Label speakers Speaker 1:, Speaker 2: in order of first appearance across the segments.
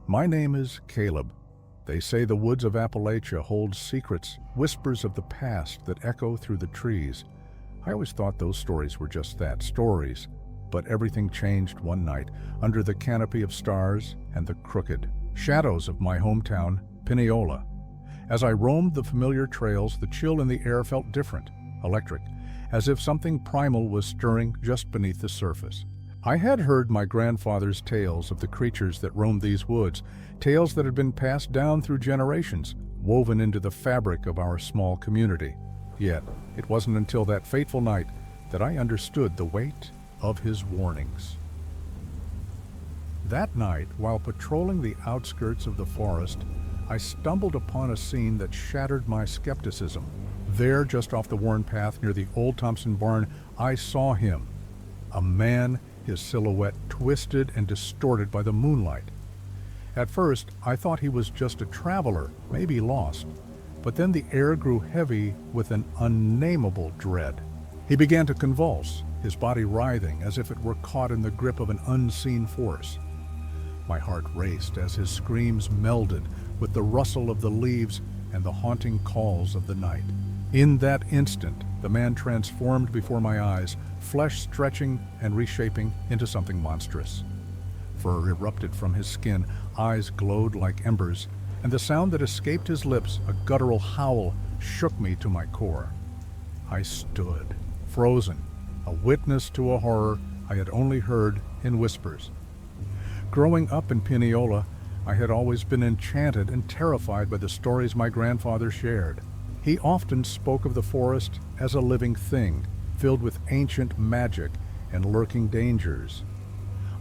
Speaker 1: My name is Caleb. They say the woods of Appalachia hold secrets, whispers of the past that echo through the trees. I always thought those stories were just that, stories. But everything changed one night under the canopy of stars and the crooked shadows of my hometown, Pineola. As I roamed the familiar trails, the chill in the air felt different, electric, as if something primal was stirring just beneath the surface. I had heard my grandfather's tales of the creatures that roamed these woods, tales that had been passed down through generations, woven into the fabric of our small community. Yet, it wasn't until that fateful night that I understood the weight of his warnings. That night, while patrolling the outskirts of the forest, I stumbled upon a scene that shattered my skepticism. There, just off the worn path near the old Thompson barn, I saw him. A man, his silhouette twisted and distorted by the moonlight. At first, I thought he was just a traveler, maybe lost. But then the air grew heavy with an unnameable dread. He began to convulse, his body writhing as if it were caught in the grip of an unseen force. My heart raced as his screams melded with the rustle of the leaves and the haunting calls of the night. In that instant, the man transformed before my eyes, flesh stretching and reshaping into something monstrous. Fur erupted from his skin, eyes glowed like embers, and the sound that escaped his lips, a guttural howl, shook me to my core. I stood, frozen, a witness to a horror I had only heard in whispers. Growing up in Pineola, I had always been enchanted and terrified by the stories my grandfather shared. He often spoke of the forest as a living thing, filled with ancient magic and lurking dangers.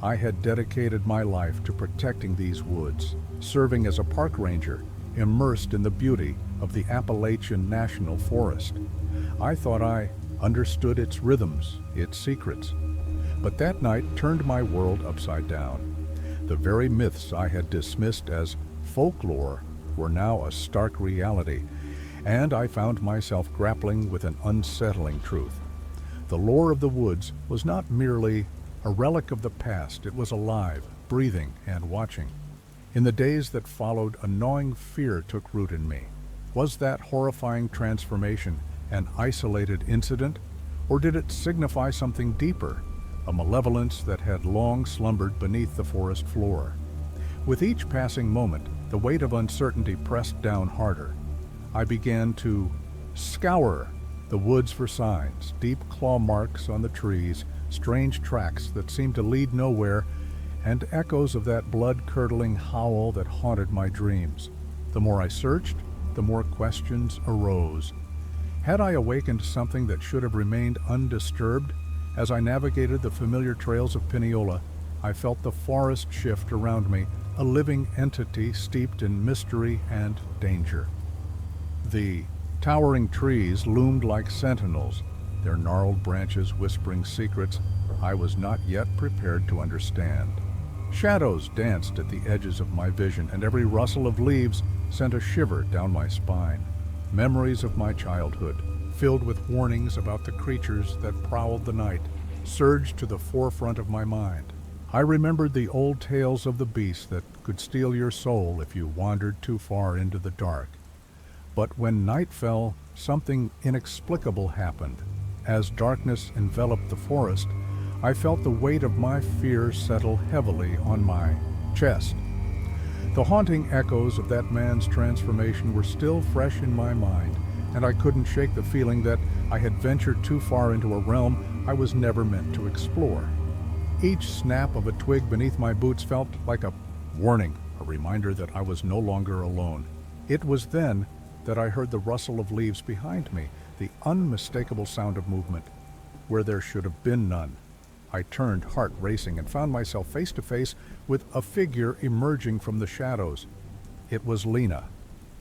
Speaker 1: I had dedicated my life to protecting these woods, serving as a park ranger, immersed in the beauty of the Appalachian National Forest. I thought I understood its rhythms, its secrets. But that night turned my world upside down. The very myths I had dismissed as folklore were now a stark reality, and I found myself grappling with an unsettling truth. The lore of the woods was not merely a relic of the past, it was alive, breathing, and watching. In the days that followed, a gnawing fear took root in me. Was that horrifying transformation an isolated incident, or did it signify something deeper, a malevolence that had long slumbered beneath the forest floor? With each passing moment, the weight of uncertainty pressed down harder. I began to scour the woods for signs, deep claw marks on the trees, strange tracks that seemed to lead nowhere, and echoes of that blood-curdling howl that haunted my dreams. The more I searched, the more questions arose. Had I awakened something that should have remained undisturbed? As I navigated the familiar trails of Pineola, I felt the forest shift around me, a living entity steeped in mystery and danger. The towering trees loomed like sentinels, their gnarled branches whispering secrets I was not yet prepared to understand. Shadows danced at the edges of my vision, and every rustle of leaves sent a shiver down my spine. Memories of my childhood, filled with warnings about the creatures that prowled the night, surged to the forefront of my mind. I remembered the old tales of the beasts that could steal your soul if you wandered too far into the dark. But when night fell, something inexplicable happened. As darkness enveloped the forest, I felt the weight of my fear settle heavily on my chest. The haunting echoes of that man's transformation were still fresh in my mind, and I couldn't shake the feeling that I had ventured too far into a realm I was never meant to explore. Each snap of a twig beneath my boots felt like a warning, a reminder that I was no longer alone. It was then that I heard the rustle of leaves behind me, the unmistakable sound of movement, where there should have been none. I turned, heart racing, and found myself face to face with a figure emerging from the shadows. It was Lena,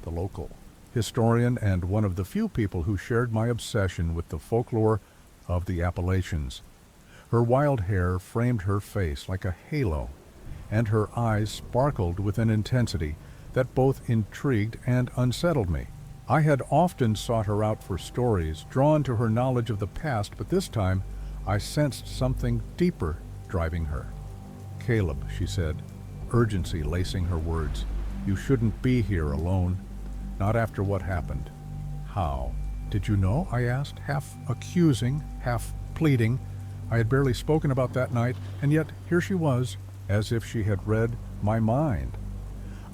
Speaker 1: the local historian and one of the few people who shared my obsession with the folklore of the Appalachians. Her wild hair framed her face like a halo, and her eyes sparkled with an intensity that both intrigued and unsettled me. I had often sought her out for stories, drawn to her knowledge of the past, but this time I sensed something deeper driving her. "Caleb," she said, urgency lacing her words. "You shouldn't be here alone. Not after what happened." "How? Did you know?" I asked, half accusing, half pleading. I had barely spoken about that night, and yet here she was, as if she had read my mind.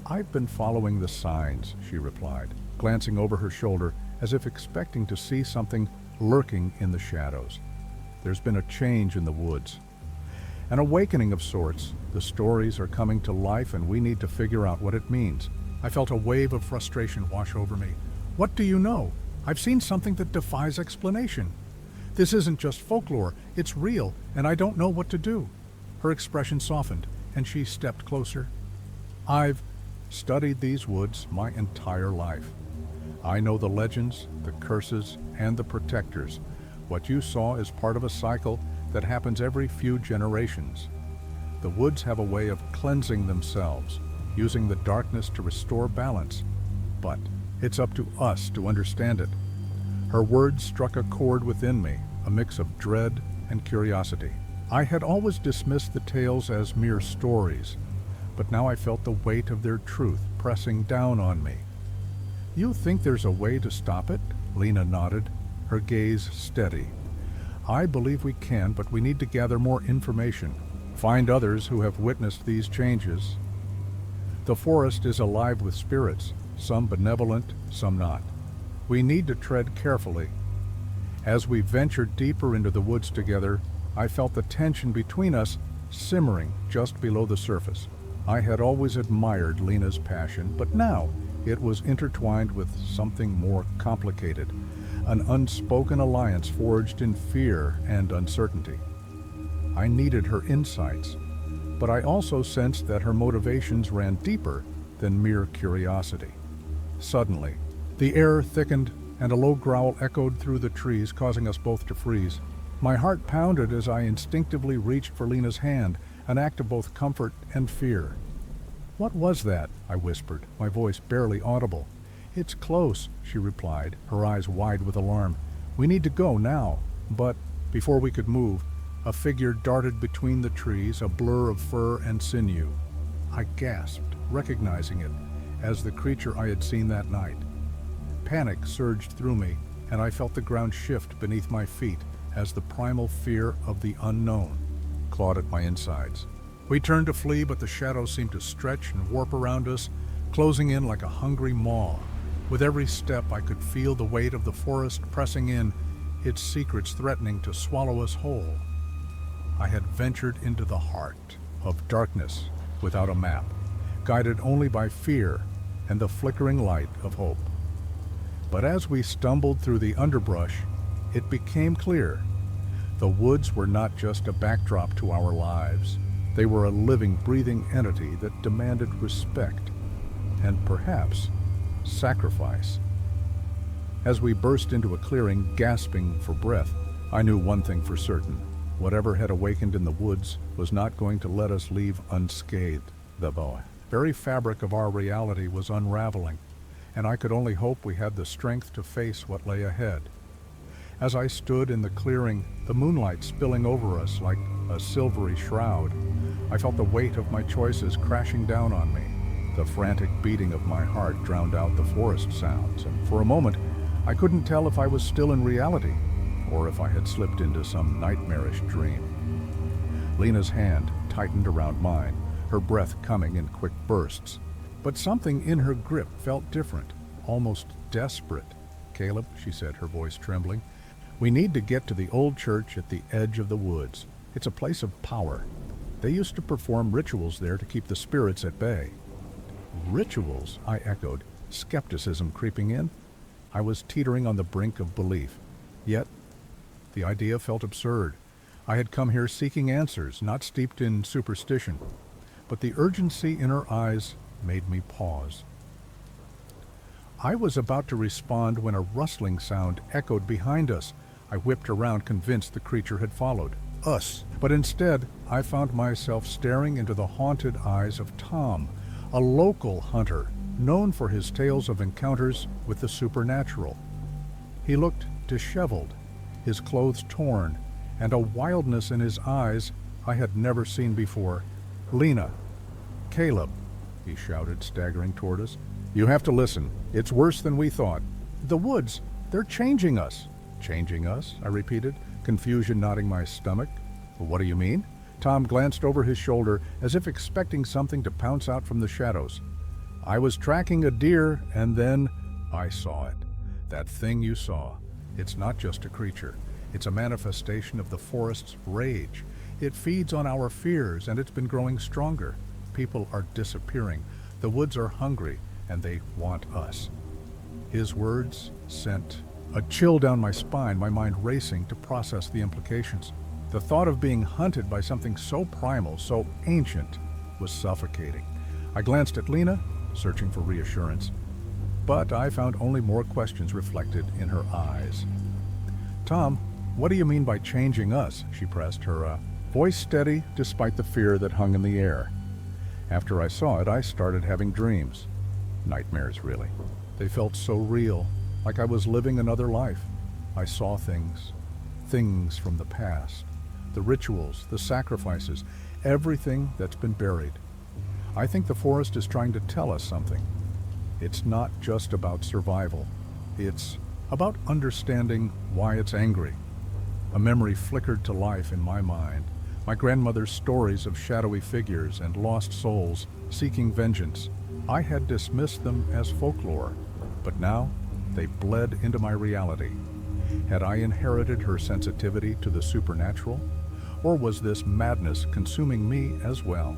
Speaker 1: "I've been following the signs," she replied, glancing over her shoulder as if expecting to see something lurking in the shadows. "There's been a change in the woods. An awakening of sorts. The stories are coming to life and we need to figure out what it means." I felt a wave of frustration wash over me. "What do you know? I've seen something that defies explanation. This isn't just folklore, it's real, and I don't know what to do." Her expression softened, and she stepped closer. "I've studied these woods my entire life. I know the legends, the curses, and the protectors. What you saw is part of a cycle that happens every few generations. The woods have a way of cleansing themselves, using the darkness to restore balance. But it's up to us to understand it." Her words struck a chord within me, a mix of dread and curiosity. I had always dismissed the tales as mere stories, but now I felt the weight of their truth pressing down on me. "You think there's a way to stop it?" Lena nodded, her gaze steady. "I believe we can, but we need to gather more information, find others who have witnessed these changes. The forest is alive with spirits, some benevolent, some not. We need to tread carefully." As we ventured deeper into the woods together, I felt the tension between us simmering just below the surface. I had always admired Lena's passion, but now it was intertwined with something more complicated, an unspoken alliance forged in fear and uncertainty. I needed her insights, but I also sensed that her motivations ran deeper than mere curiosity. Suddenly, the air thickened and a low growl echoed through the trees, causing us both to freeze. My heart pounded as I instinctively reached for Lena's hand, an act of both comfort and fear. "What was that?" I whispered, my voice barely audible. "It's close," she replied, her eyes wide with alarm. "We need to go now." But before we could move, a figure darted between the trees, a blur of fur and sinew. I gasped, recognizing it as the creature I had seen that night. Panic surged through me, and I felt the ground shift beneath my feet as the primal fear of the unknown clawed at my insides. We turned to flee, but the shadows seemed to stretch and warp around us, closing in like a hungry maw. With every step, I could feel the weight of the forest pressing in, its secrets threatening to swallow us whole. I had ventured into the heart of darkness without a map, guided only by fear and the flickering light of hope. But as we stumbled through the underbrush, it became clear. The woods were not just a backdrop to our lives. They were a living, breathing entity that demanded respect and perhaps sacrifice. As we burst into a clearing, gasping for breath, I knew one thing for certain. Whatever had awakened in the woods was not going to let us leave unscathed. The very fabric of our reality was unraveling, and I could only hope we had the strength to face what lay ahead. As I stood in the clearing, the moonlight spilling over us like a silvery shroud, I felt the weight of my choices crashing down on me. The frantic beating of my heart drowned out the forest sounds, and for a moment, I couldn't tell if I was still in reality or if I had slipped into some nightmarish dream. Lena's hand tightened around mine, her breath coming in quick bursts. But something in her grip felt different, almost desperate. "Caleb," she said, her voice trembling, "we need to get to the old church at the edge of the woods. It's a place of power. They used to perform rituals there to keep the spirits at bay." "Rituals?" I echoed, skepticism creeping in. I was teetering on the brink of belief. Yet, the idea felt absurd. I had come here seeking answers, not steeped in superstition. But the urgency in her eyes made me pause. I was about to respond when a rustling sound echoed behind us. I whipped around, convinced the creature had followed us. But instead, I found myself staring into the haunted eyes of Tom, a local hunter, known for his tales of encounters with the supernatural. He looked disheveled, his clothes torn, and a wildness in his eyes I had never seen before. "Lena," "Caleb," he shouted, staggering toward us. "You have to listen. It's worse than we thought. The woods, they're changing us." "Changing us?" I repeated, confusion knotting my stomach. "What do you mean?" Tom glanced over his shoulder as if expecting something to pounce out from the shadows. "I was tracking a deer, and then I saw it. That thing you saw. It's not just a creature. It's a manifestation of the forest's rage. It feeds on our fears, and it's been growing stronger. People are disappearing. The woods are hungry, and they want us." His words sent a chill down my spine, my mind racing to process the implications. The thought of being hunted by something so primal, so ancient, was suffocating. I glanced at Lena, searching for reassurance, but I found only more questions reflected in her eyes. "Tom, what do you mean by changing us?" she pressed, her voice steady despite the fear that hung in the air. After I saw it, I started having dreams. Nightmares, really. They felt so real, like I was living another life. I saw things from the past. The rituals, the sacrifices, everything that's been buried. I think the forest is trying to tell us something. It's not just about survival. It's about understanding why it's angry. A memory flickered to life in my mind. My grandmother's stories of shadowy figures and lost souls seeking vengeance. I had dismissed them as folklore, but now they bled into my reality. Had I inherited her sensitivity to the supernatural? Or was this madness consuming me as well?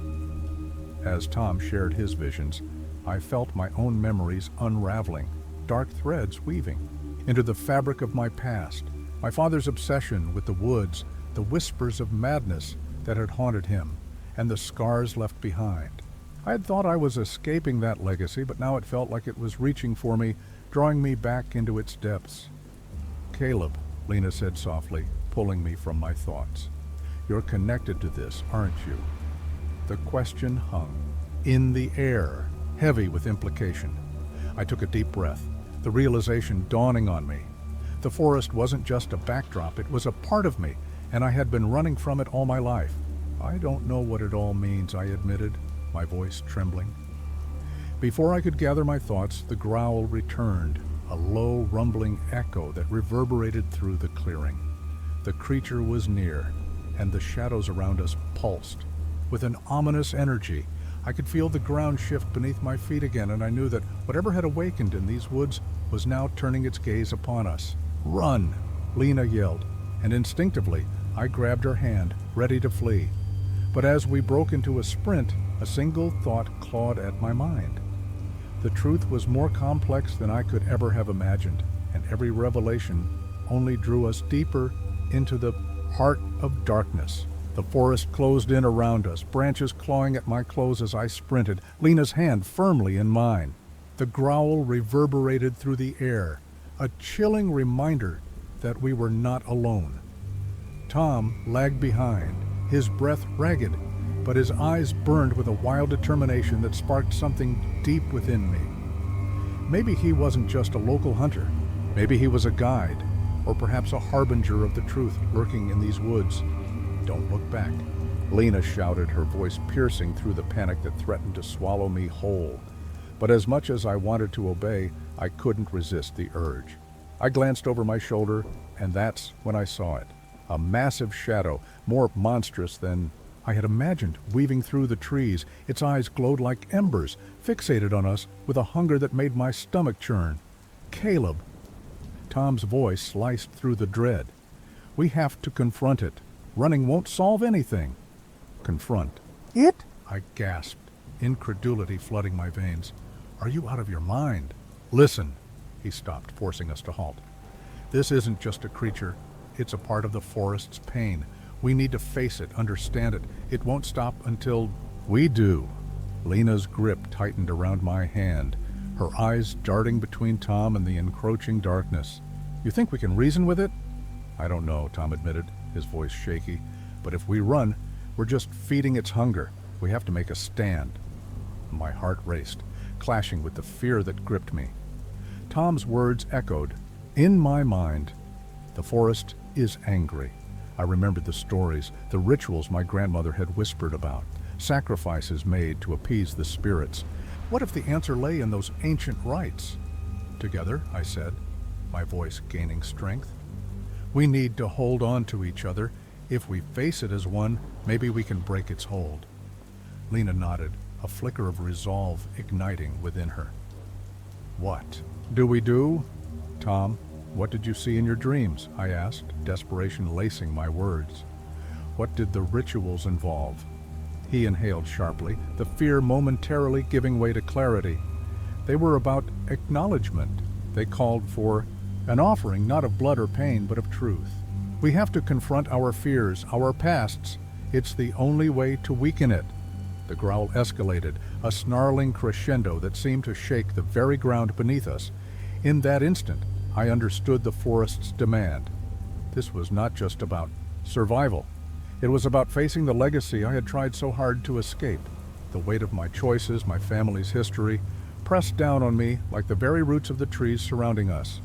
Speaker 1: As Tom shared his visions, I felt my own memories unraveling, dark threads weaving into the fabric of my past. My father's obsession with the woods, the whispers of madness that had haunted him, and the scars left behind. I had thought I was escaping that legacy, but now it felt like it was reaching for me, drawing me back into its depths. "Caleb," Lena said softly, pulling me from my thoughts. "You're connected to this, aren't you?" The question hung in the air, heavy with implication. I took a deep breath, the realization dawning on me. The forest wasn't just a backdrop, it was a part of me, and I had been running from it all my life. "I don't know what it all means," I admitted, my voice trembling. Before I could gather my thoughts, the growl returned, a low, rumbling echo that reverberated through the clearing. The creature was near, and the shadows around us pulsed. With an ominous energy, I could feel the ground shift beneath my feet again, and I knew that whatever had awakened in these woods was now turning its gaze upon us. "Run!" Lena yelled, and instinctively I grabbed her hand, ready to flee. But as we broke into a sprint, a single thought clawed at my mind. The truth was more complex than I could ever have imagined, and every revelation only drew us deeper into the heart of darkness. The forest closed in around us, branches clawing at my clothes as I sprinted, Lena's hand firmly in mine. The growl reverberated through the air, a chilling reminder that we were not alone. Tom lagged behind, his breath ragged, but his eyes burned with a wild determination that sparked something deep within me. Maybe he wasn't just a local hunter. Maybe he was a guide, or perhaps a harbinger of the truth lurking in these woods. "Don't look back," Lena shouted, her voice piercing through the panic that threatened to swallow me whole. But as much as I wanted to obey, I couldn't resist the urge. I glanced over my shoulder, and that's when I saw it. A massive shadow, more monstrous than I had imagined, weaving through the trees. Its eyes glowed like embers, fixated on us with a hunger that made my stomach churn. "Caleb!" Tom's voice sliced through the dread. "We have to confront it. Running won't solve anything." "Confront it?" I gasped, incredulity flooding my veins. "Are you out of your mind?" "Listen," he stopped, forcing us to halt. "This isn't just a creature. It's a part of the forest's pain. We need to face it, understand it. It won't stop until we do." Lena's grip tightened around my hand, her eyes darting between Tom and the encroaching darkness. "You think we can reason with it?" "I don't know," Tom admitted, his voice shaky. "But if we run, we're just feeding its hunger. We have to make a stand." My heart raced, clashing with the fear that gripped me. Tom's words echoed in my mind. The forest is angry. I remembered the stories, the rituals my grandmother had whispered about. sacrifices made to appease the spirits. What if the answer lay in those ancient rites? Together, I said, my voice gaining strength. We need to hold on to each other. If we face it as one, maybe we can break its hold. Lena nodded, a flicker of resolve igniting within her. What do we do? Tom, what did you see in your dreams? I asked, desperation lacing my words. What did the rituals involve? He inhaled sharply, the fear momentarily giving way to clarity. They were about acknowledgement. They called for an offering not of blood or pain, but of truth. We have to confront our fears, our pasts. It's the only way to weaken it. The growl escalated, a snarling crescendo that seemed to shake the very ground beneath us. In that instant, I understood the forest's demand. This was not just about survival. It was about facing the legacy I had tried so hard to escape. The weight of my choices, my family's history, pressed down on me like the very roots of the trees surrounding us.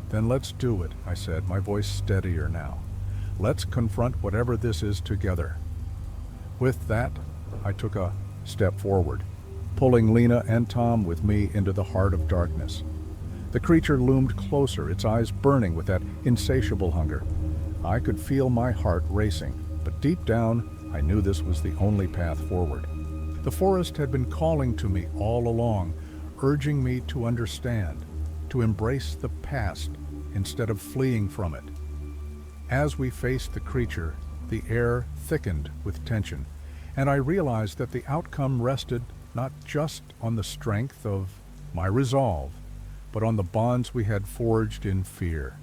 Speaker 1: Then let's do it, I said, my voice steadier now. Let's confront whatever this is together. With that, I took a step forward, pulling Lena and Tom with me into the heart of darkness. The creature loomed closer, its eyes burning with that insatiable hunger. I could feel my heart racing, but deep down, I knew this was the only path forward. The forest had been calling to me all along, urging me to understand, to embrace the past instead of fleeing from it. As we faced the creature, the air thickened with tension, and I realized that the outcome rested not just on the strength of my resolve, but on the bonds we had forged in fear.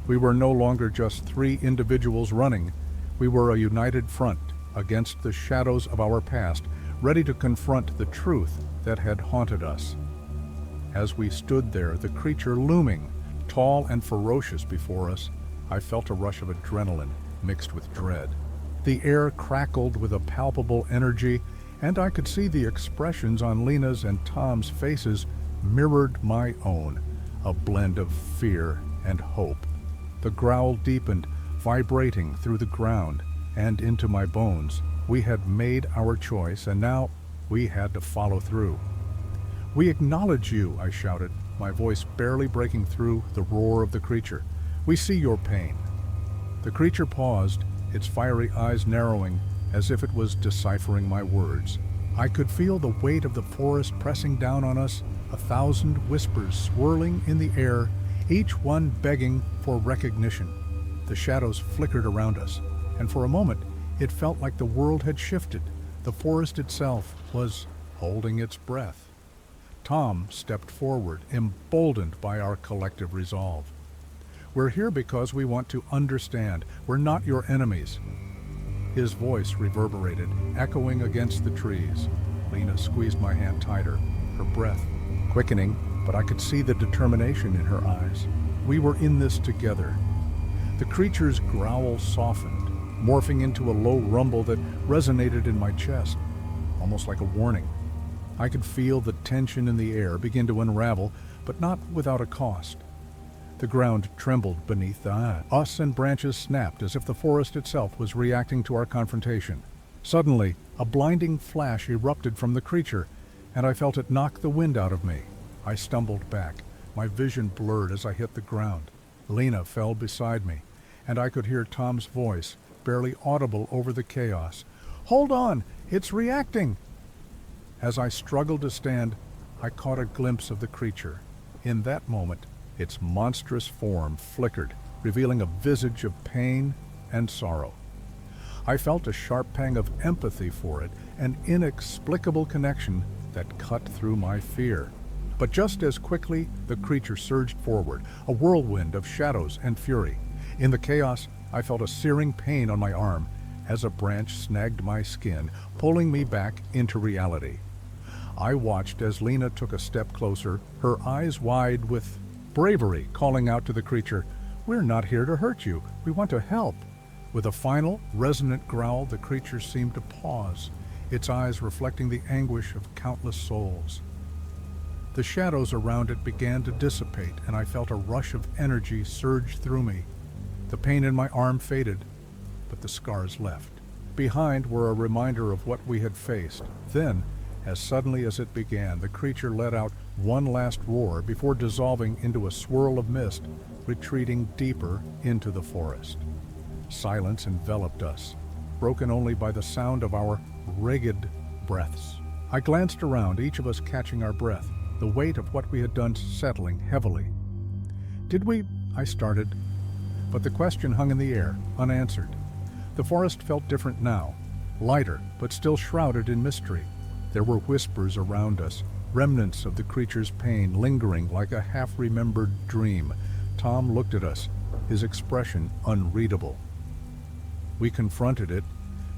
Speaker 1: We were no longer just three individuals running. We were a united front against the shadows of our past, ready to confront the truth that had haunted us. As we stood there, the creature looming, tall and ferocious before us, I felt a rush of adrenaline mixed with dread. The air crackled with a palpable energy, and I could see the expressions on Lena's and Tom's faces mirrored my own, a blend of fear and hope. The growl deepened, vibrating through the ground and into my bones. We had made our choice, and now we had to follow through. "We acknowledge you," I shouted, my voice barely breaking through the roar of the creature. "We see your pain." The creature paused, its fiery eyes narrowing as if it was deciphering my words. I could feel the weight of the forest pressing down on us, 1,000 whispers swirling in the air, each one begging for recognition. The shadows flickered around us, and for a moment it felt like the world had shifted. The forest itself was holding its breath. Tom stepped forward, emboldened by our collective resolve. "We're here because we want to understand. We're not your enemies." His voice reverberated, echoing against the trees. Lena squeezed my hand tighter, her breath quickening, but I could see the determination in her eyes. We were in this together. The creature's growl softened, morphing into a low rumble that resonated in my chest, almost like a warning. I could feel the tension in the air begin to unravel, but not without a cost. The ground trembled beneath us, and branches snapped as if the forest itself was reacting to our confrontation. Suddenly, a blinding flash erupted from the creature, and I felt it knock the wind out of me. I stumbled back, my vision blurred as I hit the ground. Lena fell beside me, and I could hear Tom's voice, barely audible over the chaos. "Hold on, it's reacting!" As I struggled to stand, I caught a glimpse of the creature. In that moment, its monstrous form flickered, revealing a visage of pain and sorrow. I felt a sharp pang of empathy for it, an inexplicable connection that cut through my fear. But just as quickly, the creature surged forward, a whirlwind of shadows and fury. In the chaos, I felt a searing pain on my arm as a branch snagged my skin, pulling me back into reality. I watched as Lena took a step closer, her eyes wide with bravery, calling out to the creature, "We're not here to hurt you. We want to help." With a final, resonant growl, the creature seemed to pause, its eyes reflecting the anguish of countless souls. The shadows around it began to dissipate, and I felt a rush of energy surge through me. The pain in my arm faded, but the scars left. Behind were a reminder of what we had faced. Then, as suddenly as it began, the creature let out one last roar before dissolving into a swirl of mist, retreating deeper into the forest. Silence enveloped us, broken only by the sound of our ragged breaths. I glanced around, each of us catching our breath, the weight of what we had done settling heavily. "Did we?" I started, but the question hung in the air, unanswered. The forest felt different now, lighter, but still shrouded in mystery. There were whispers around us, remnants of the creature's pain lingering like a half-remembered dream. Tom looked at us, his expression unreadable. We confronted it,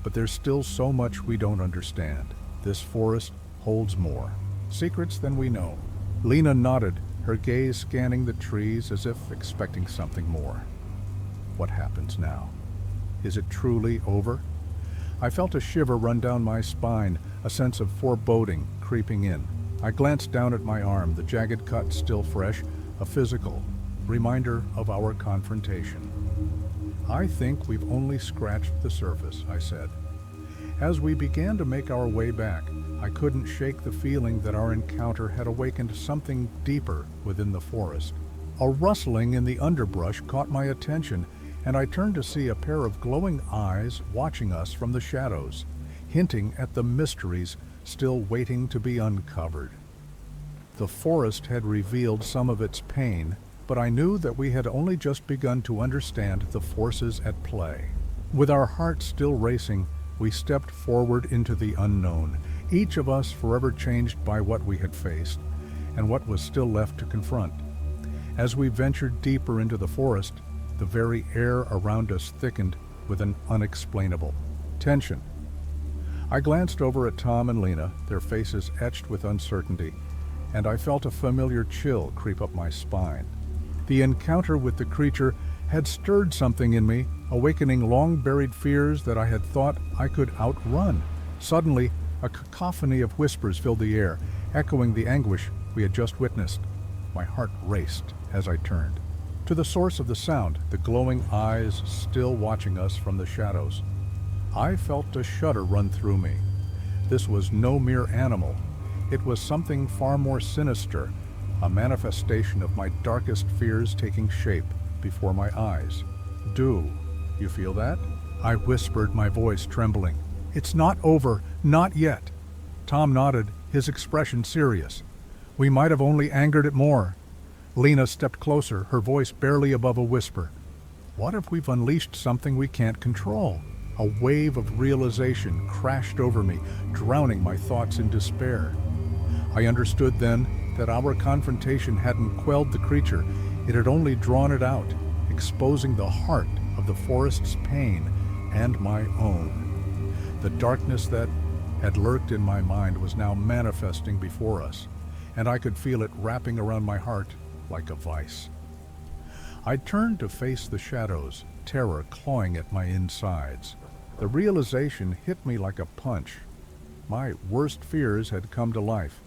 Speaker 1: but there's still so much we don't understand. This forest holds more secrets than we know. Lena nodded, her gaze scanning the trees as if expecting something more. What happens now? Is it truly over? I felt a shiver run down my spine, a sense of foreboding creeping in. I glanced down at my arm, the jagged cut still fresh, a physical reminder of our confrontation. "I think we've only scratched the surface," I said. As we began to make our way back, I couldn't shake the feeling that our encounter had awakened something deeper within the forest. A rustling in the underbrush caught my attention, and I turned to see a pair of glowing eyes watching us from the shadows, hinting at the mysteries still waiting to be uncovered. The forest had revealed some of its pain, but I knew that we had only just begun to understand the forces at play. With our hearts still racing, we stepped forward into the unknown, each of us forever changed by what we had faced, and what was still left to confront. As we ventured deeper into the forest, the very air around us thickened with an unexplainable tension. I glanced over at Tom and Lena, their faces etched with uncertainty, and I felt a familiar chill creep up my spine. The encounter with the creature had stirred something in me, awakening long-buried fears that I had thought I could outrun. Suddenly, a cacophony of whispers filled the air, echoing the anguish we had just witnessed. My heart raced as I turned to the source of the sound, the glowing eyes still watching us from the shadows. I felt a shudder run through me. This was no mere animal. It was something far more sinister, a manifestation of my darkest fears taking shape before my eyes. "Do you feel that?" I whispered, my voice trembling. "It's not over, not yet." Tom nodded, his expression serious. "We might have only angered it more." Lena stepped closer, her voice barely above a whisper. "What if we've unleashed something we can't control?" A wave of realization crashed over me, drowning my thoughts in despair. I understood then that our confrontation hadn't quelled the creature, it had only drawn it out, exposing the heart of the forest's pain and my own. The darkness that had lurked in my mind was now manifesting before us, and I could feel it wrapping around my heart like a vice. I turned to face the shadows, terror clawing at my insides. The realization hit me like a punch. My worst fears had come to life.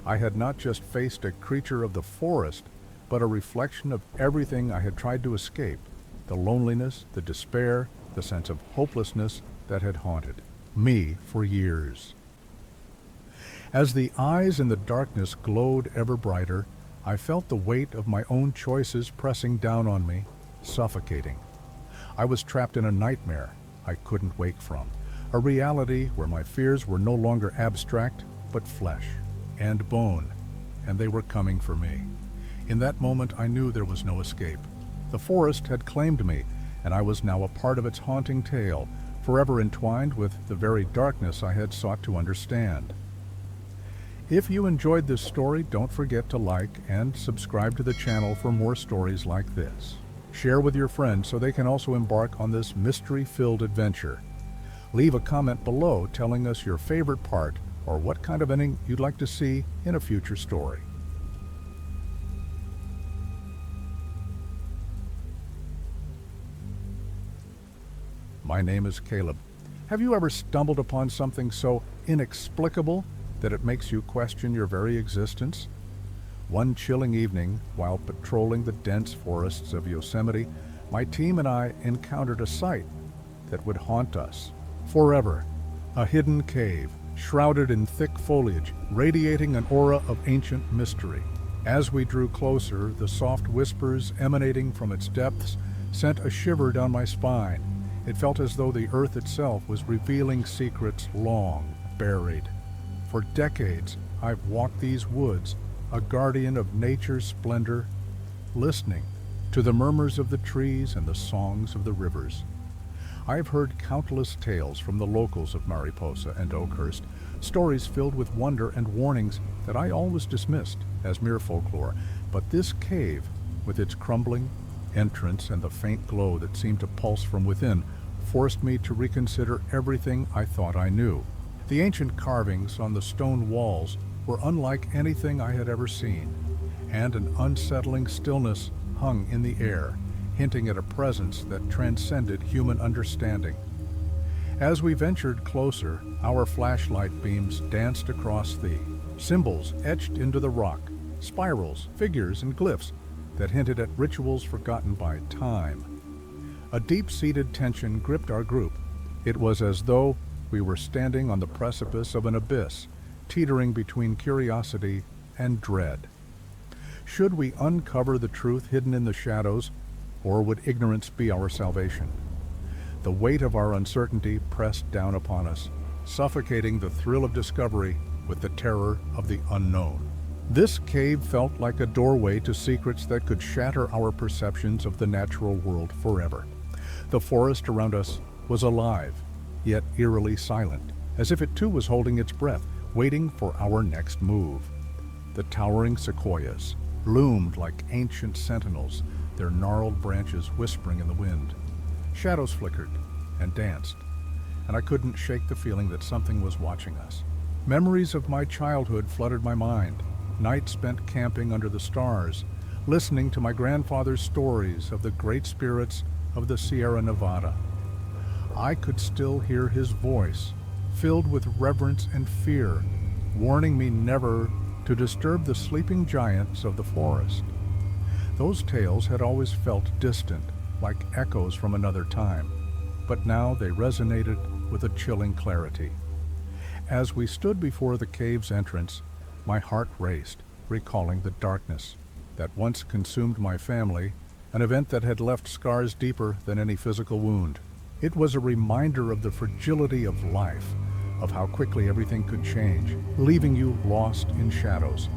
Speaker 1: I had not just faced a creature of the forest, but a reflection of everything I had tried to escape, the loneliness, the despair, the sense of hopelessness that had haunted me for years. As the eyes in the darkness glowed ever brighter, I felt the weight of my own choices pressing down on me, suffocating. I was trapped in a nightmare I couldn't wake from, a reality where my fears were no longer abstract, but flesh and bone, and they were coming for me. In that moment, I knew there was no escape. The forest had claimed me, and I was now a part of its haunting tale, forever entwined with the very darkness I had sought to understand. If you enjoyed this story, don't forget to like and subscribe to the channel for more stories like this. Share with your friends so they can also embark on this mystery-filled adventure. Leave a comment below telling us your favorite part or what kind of ending you'd like to see in a future story. My name is Caleb. Have you ever stumbled upon something so inexplicable that it makes you question your very existence? One chilling evening, while patrolling the dense forests of Yosemite, my team and I encountered a sight that would haunt us Forever, a hidden cave, shrouded in thick foliage, radiating an aura of ancient mystery. As we drew closer, the soft whispers emanating from its depths sent a shiver down my spine. It felt as though the earth itself was revealing secrets long buried. For decades, I've walked these woods, a guardian of nature's splendor, listening to the murmurs of the trees and the songs of the rivers. I've heard countless tales from the locals of Mariposa and Oakhurst, stories filled with wonder and warnings that I always dismissed as mere folklore. But this cave, with its crumbling entrance and the faint glow that seemed to pulse from within, forced me to reconsider everything I thought I knew. The ancient carvings on the stone walls were unlike anything I had ever seen, and an unsettling stillness hung in the air, hinting at a presence that transcended human understanding. As we ventured closer, our flashlight beams danced across the symbols etched into the rock, spirals, figures, and glyphs that hinted at rituals forgotten by time. A deep-seated tension gripped our group. It was as though we were standing on the precipice of an abyss, teetering between curiosity and dread. Should we uncover the truth hidden in the shadows, or would ignorance be our salvation? The weight of our uncertainty pressed down upon us, suffocating the thrill of discovery with the terror of the unknown. This cave felt like a doorway to secrets that could shatter our perceptions of the natural world forever. The forest around us was alive, yet eerily silent, as if it too was holding its breath, waiting for our next move. The towering sequoias loomed like ancient sentinels, their gnarled branches whispering in the wind. Shadows flickered and danced, and I couldn't shake the feeling that something was watching us. Memories of my childhood flooded my mind, nights spent camping under the stars, listening to my grandfather's stories of the great spirits of the Sierra Nevada. I could still hear his voice, filled with reverence and fear, warning me never to disturb the sleeping giants of the forest. Those tales had always felt distant, like echoes from another time, but now they resonated with a chilling clarity. As we stood before the cave's entrance, my heart raced, recalling the darkness that once consumed my family, an event that had left scars deeper than any physical wound. It was a reminder of the fragility of life, of how quickly everything could change, leaving you lost in shadows.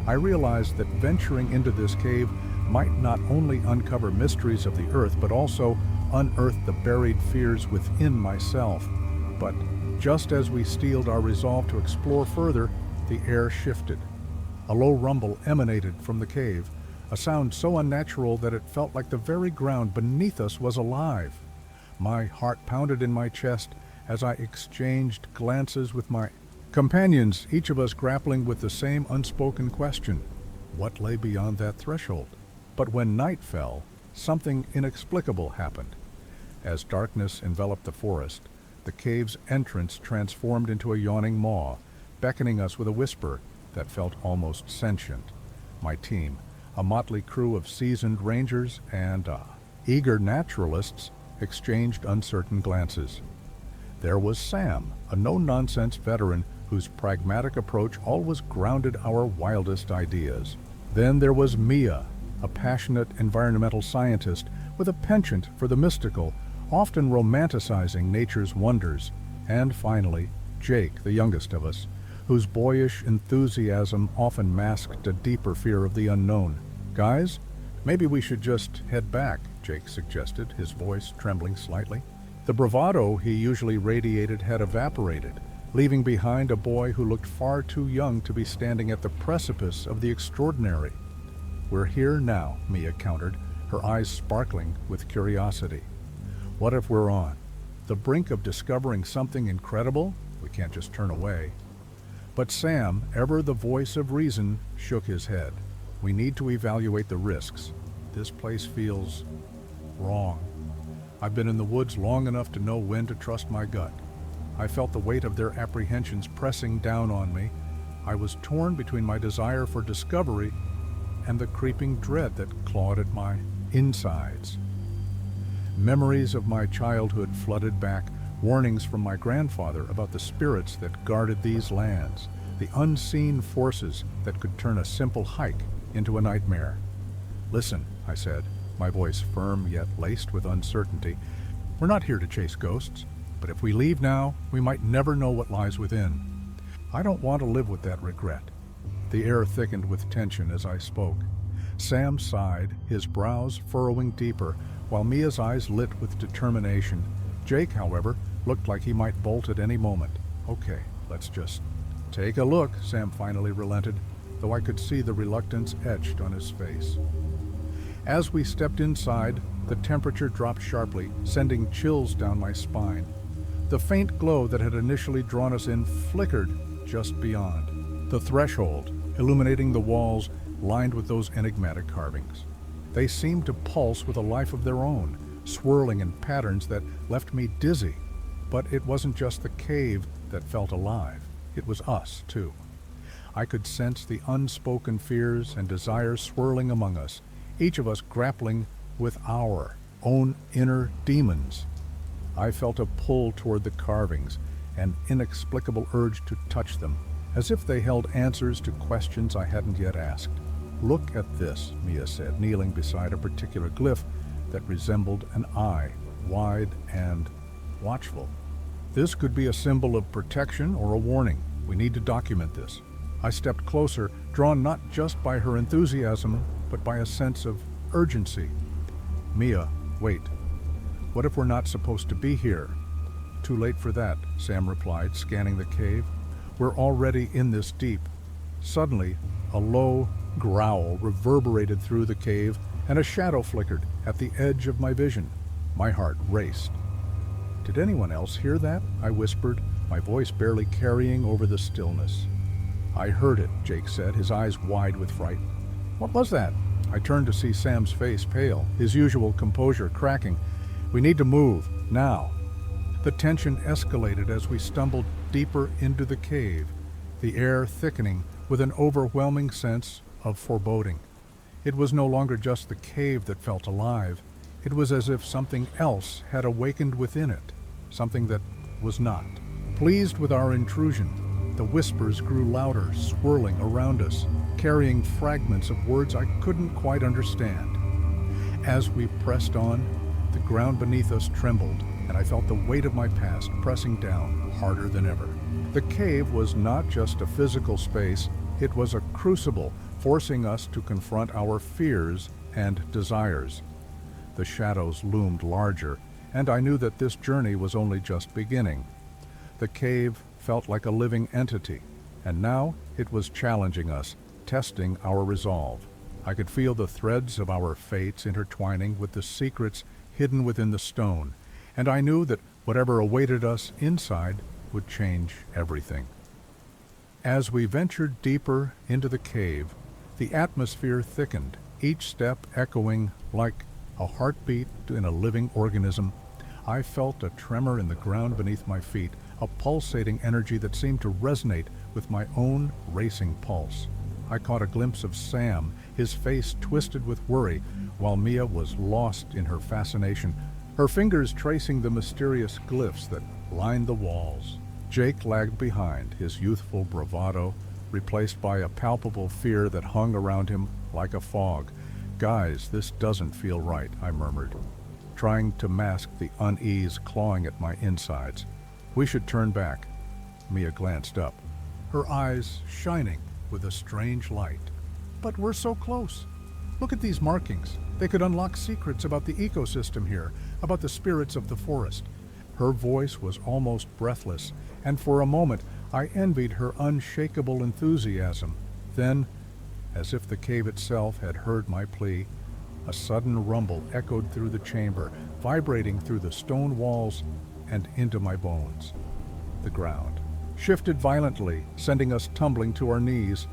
Speaker 1: I realized that venturing into this cave might not only uncover mysteries of the earth, but also unearth the buried fears within myself. But just as we steeled our resolve to explore further, the air shifted. A low rumble emanated from the cave, a sound so unnatural that it felt like the very ground beneath us was alive. My heart pounded in my chest as I exchanged glances with my companions, each of us grappling with the same unspoken question: what lay beyond that threshold? But when night fell, something inexplicable happened. As darkness enveloped the forest, the cave's entrance transformed into a yawning maw, beckoning us with a whisper that felt almost sentient. My team, a motley crew of seasoned rangers and eager naturalists, exchanged uncertain glances. There was Sam, a no-nonsense veteran whose pragmatic approach always grounded our wildest ideas. Then there was Mia, a passionate environmental scientist with a penchant for the mystical, often romanticizing nature's wonders. And finally, Jake, the youngest of us, whose boyish enthusiasm often masked a deeper fear of the unknown. "Guys, maybe we should just head back," Jake suggested, his voice trembling slightly. The bravado he usually radiated had evaporated, leaving behind a boy who looked far too young to be standing at the precipice of the extraordinary. "We're here now," Mia countered, her eyes sparkling with curiosity. "What if we're on the brink of discovering something incredible? We can't just turn away." But Sam, ever the voice of reason, shook his head. "We need to evaluate the risks. This place feels wrong. I've been in the woods long enough to know when to trust my gut." I felt the weight of their apprehensions pressing down on me. I was torn between my desire for discovery and the creeping dread that clawed at my insides. Memories of my childhood flooded back, warnings from my grandfather about the spirits that guarded these lands, the unseen forces that could turn a simple hike into a nightmare. "Listen," I said, my voice firm yet laced with uncertainty. "We're not here to chase ghosts, but if we leave now, we might never know what lies within. I don't want to live with that regret." The air thickened with tension as I spoke. Sam sighed, his brows furrowing deeper, while Mia's eyes lit with determination. Jake, however, looked like he might bolt at any moment. "Okay, let's just take a look," Sam finally relented, though I could see the reluctance etched on his face. As we stepped inside, the temperature dropped sharply, sending chills down my spine. The faint glow that had initially drawn us in flickered just beyond the threshold, illuminating the walls lined with those enigmatic carvings. They seemed to pulse with a life of their own, swirling in patterns that left me dizzy. But it wasn't just the cave that felt alive. It was us, too. I could sense the unspoken fears and desires swirling among us, each of us grappling with our own inner demons. I felt a pull toward the carvings, an inexplicable urge to touch them, as if they held answers to questions I hadn't yet asked. "Look at this," Mia said, kneeling beside a particular glyph that resembled an eye, wide and watchful. "This could be a symbol of protection or a warning. We need to document this." I stepped closer, drawn not just by her enthusiasm, but by a sense of urgency. "Mia, wait. What if we're not supposed to be here?" "Too late for that," Sam replied, scanning the cave. "We're already in this deep." Suddenly, a low growl reverberated through the cave, and a shadow flickered at the edge of my vision. My heart raced. "Did anyone else hear that?" I whispered, my voice barely carrying over the stillness. "I heard it," Jake said, his eyes wide with fright. "What was that?" I turned to see Sam's face pale, his usual composure cracking. "We need to move, now." The tension escalated as we stumbled deeper into the cave, the air thickening with an overwhelming sense of foreboding. It was no longer just the cave that felt alive. It was as if something else had awakened within it, something that was not. Pleased with our intrusion, the whispers grew louder, swirling around us, carrying fragments of words I couldn't quite understand. As we pressed on, the ground beneath us trembled, and I felt the weight of my past pressing down harder than ever. The cave was not just a physical space, it was a crucible, forcing us to confront our fears and desires. The shadows loomed larger, and I knew that this journey was only just beginning. The cave felt like a living entity, and now it was challenging us, testing our resolve. I could feel the threads of our fates intertwining with the secrets hidden within the stone, and I knew that whatever awaited us inside would change everything. As we ventured deeper into the cave, the atmosphere thickened, each step echoing like a heartbeat in a living organism. I felt a tremor in the ground beneath my feet, a pulsating energy that seemed to resonate with my own racing pulse. I caught a glimpse of Sam, his face twisted with worry, while Mia was lost in her fascination, her fingers tracing the mysterious glyphs that lined the walls. Jake lagged behind, his youthful bravado replaced by a palpable fear that hung around him like a fog. "Guys, this doesn't feel right," I murmured, trying to mask the unease clawing at my insides. "We should turn back." Mia glanced up, her eyes shining with a strange light. "But we're so close. Look at these markings. They could unlock secrets about the ecosystem here, about the spirits of the forest." Her voice was almost breathless, and for a moment I envied her unshakable enthusiasm. Then, as if the cave itself had heard my plea, a sudden rumble echoed through the chamber, vibrating through the stone walls and into my bones. The ground shifted violently, sending us tumbling to our knees.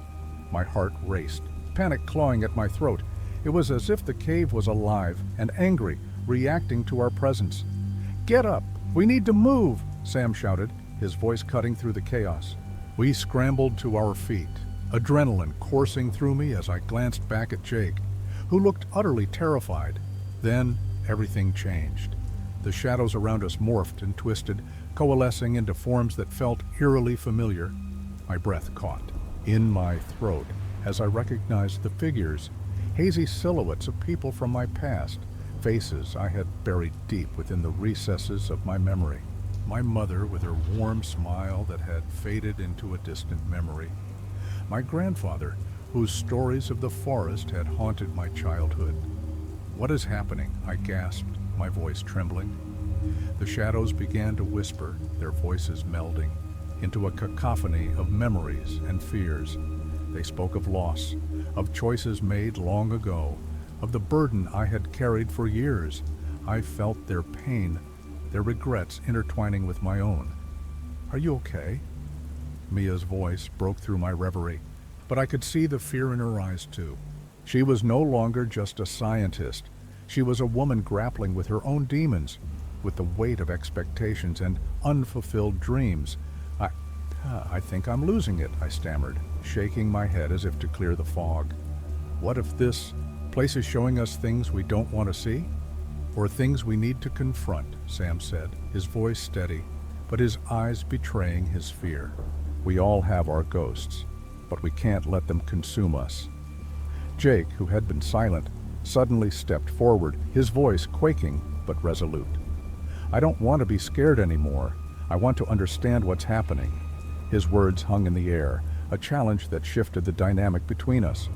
Speaker 1: My heart raced, panic clawing at my throat. It was as if the cave was alive and angry, reacting to our presence. "Get up! We need to move!" Sam shouted, his voice cutting through the chaos. We scrambled to our feet, adrenaline coursing through me as I glanced back at Jake, who looked utterly terrified. Then everything changed. The shadows around us morphed and twisted, coalescing into forms that felt eerily familiar. My breath caught in my throat as I recognized the figures, hazy silhouettes of people from my past, faces I had buried deep within the recesses of my memory. My mother with her warm smile that had faded into a distant memory. My grandfather, whose stories of the forest had haunted my childhood. "What is happening?" I gasped, my voice trembling. The shadows began to whisper, their voices melding into a cacophony of memories and fears. They spoke of loss, of choices made long ago, of the burden I had carried for years. I felt their pain, their regrets intertwining with my own. "Are you okay?" Mia's voice broke through my reverie, but I could see the fear in her eyes too. She was no longer just a scientist. She was a woman grappling with her own demons, with the weight of expectations and unfulfilled dreams. I think I'm losing it," I stammered, shaking my head as if to clear the fog. "What if this place is showing us things we don't want to see? Or things we need to confront," Sam said, his voice steady, but his eyes betraying his fear. "We all have our ghosts, but we can't let them consume us." Jake, who had been silent, suddenly stepped forward, his voice quaking but resolute. "I don't want to be scared anymore. I want to understand what's happening." His words hung in the air, a challenge that shifted the dynamic between us.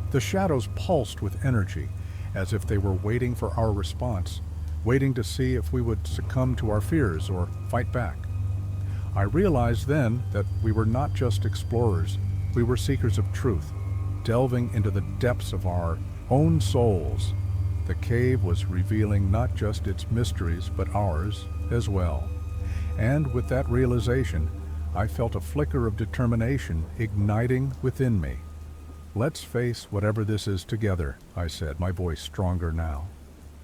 Speaker 1: The shadows pulsed with energy, as if they were waiting for our response, waiting to see if we would succumb to our fears or fight back. I realized then that we were not just explorers, we were seekers of truth, delving into the depths of our own souls. The cave was revealing not just its mysteries, but ours as well. And with that realization, I felt a flicker of determination igniting within me. "Let's face whatever this is together," I said, my voice stronger now.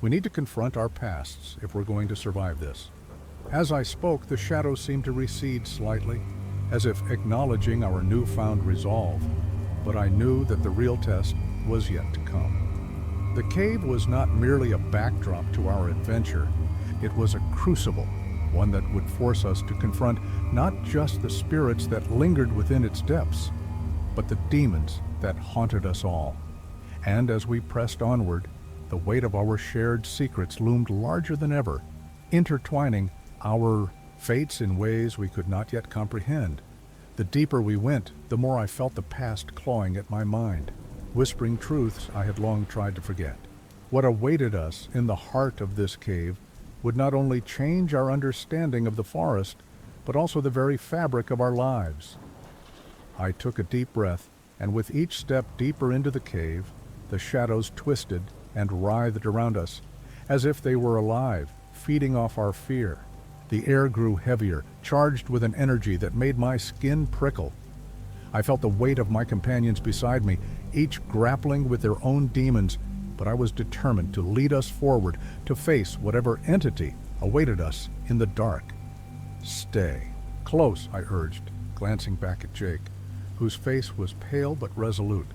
Speaker 1: "We need to confront our pasts if we're going to survive this." As I spoke, the shadows seemed to recede slightly, as if acknowledging our newfound resolve. But I knew that the real test was yet to come. The cave was not merely a backdrop to our adventure. It was a crucible, one that would force us to confront not just the spirits that lingered within its depths, but the demons that haunted us all. And as we pressed onward, the weight of our shared secrets loomed larger than ever, intertwining our fates in ways we could not yet comprehend. The deeper we went, the more I felt the past clawing at my mind, whispering truths I had long tried to forget. What awaited us in the heart of this cave would not only change our understanding of the forest, but also the very fabric of our lives. I took a deep breath, and with each step deeper into the cave, the shadows twisted and writhed around us, as if they were alive, feeding off our fear. The air grew heavier, charged with an energy that made my skin prickle. I felt the weight of my companions beside me, each grappling with their own demons, but I was determined to lead us forward, to face whatever entity awaited us in the dark. "Stay close," I urged, glancing back at Jake, whose face was pale but resolute.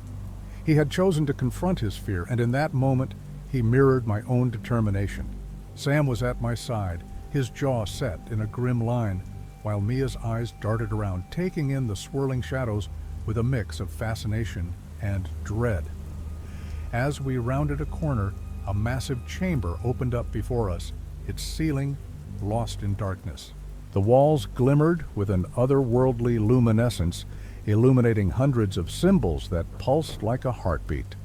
Speaker 1: He had chosen to confront his fear, and in that moment, he mirrored my own determination. Sam was at my side, his jaw set in a grim line, while Mia's eyes darted around, taking in the swirling shadows with a mix of fascination and dread. As we rounded a corner, a massive chamber opened up before us, its ceiling lost in darkness. The walls glimmered with an otherworldly luminescence, illuminating hundreds of symbols that pulsed like a heartbeat.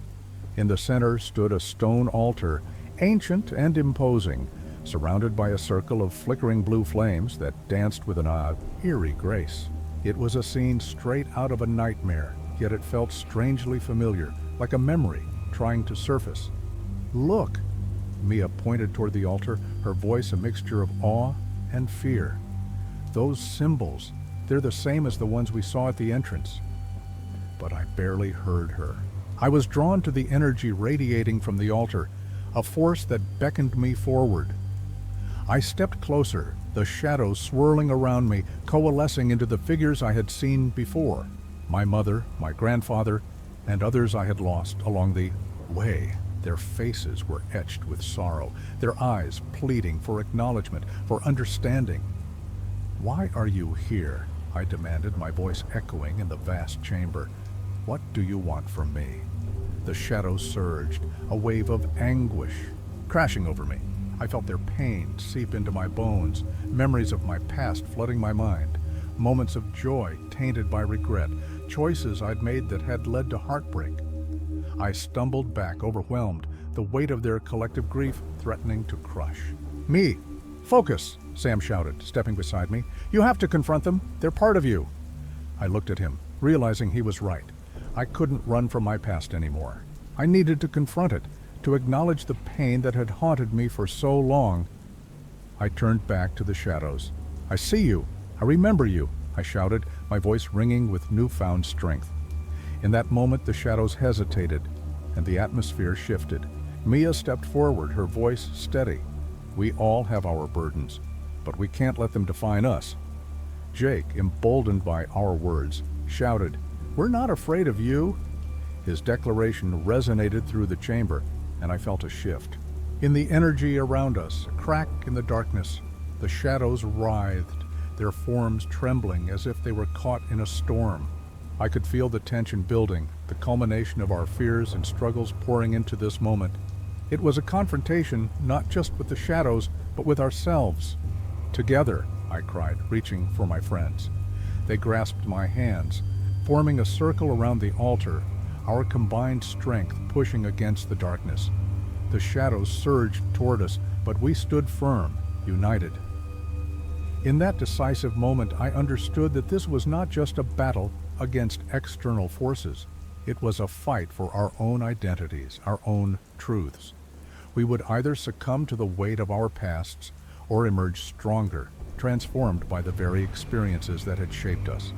Speaker 1: In the center stood a stone altar, ancient and imposing, surrounded by a circle of flickering blue flames that danced with an eerie grace. It was a scene straight out of a nightmare, yet it felt strangely familiar, like a memory trying to surface. "Look!" Mia pointed toward the altar, her voice a mixture of awe and fear. "Those symbols, they're the same as the ones we saw at the entrance." But I barely heard her. I was drawn to the energy radiating from the altar, a force that beckoned me forward. I stepped closer, the shadows swirling around me, coalescing into the figures I had seen before. My mother, my grandfather, and others I had lost along the way. Their faces were etched with sorrow, their eyes pleading for acknowledgement, for understanding. "Why are you here?" I demanded, my voice echoing in the vast chamber. "What do you want from me?" The shadows surged, a wave of anguish crashing over me. I felt their pain seep into my bones, memories of my past flooding my mind, moments of joy tainted by regret, choices I'd made that had led to heartbreak. I stumbled back, overwhelmed, the weight of their collective grief threatening to crush. "Me! Focus!" Sam shouted, stepping beside me. "You have to confront them. They're part of you." I looked at him, realizing he was right. I couldn't run from my past anymore. I needed to confront it, to acknowledge the pain that had haunted me for so long. I turned back to the shadows. "I see you. I remember you," I shouted, my voice ringing with newfound strength. In that moment, the shadows hesitated, and the atmosphere shifted. Mia stepped forward, her voice steady. "We all have our burdens, but we can't let them define us." Jake, emboldened by our words, shouted, "We're not afraid of you." His declaration resonated through the chamber, and I felt a shift. In the energy around us, a crack in the darkness, the shadows writhed, their forms trembling as if they were caught in a storm. I could feel the tension building, the culmination of our fears and struggles pouring into this moment. It was a confrontation not just with the shadows, but with ourselves. "Together," I cried, reaching for my friends. They grasped my hands, forming a circle around the altar, our combined strength pushing against the darkness. The shadows surged toward us, but we stood firm, united. In that decisive moment, I understood that this was not just a battle against external forces. It was a fight for our own identities, our own truths. We would either succumb to the weight of our pasts or emerge stronger, transformed by the very experiences that had shaped us.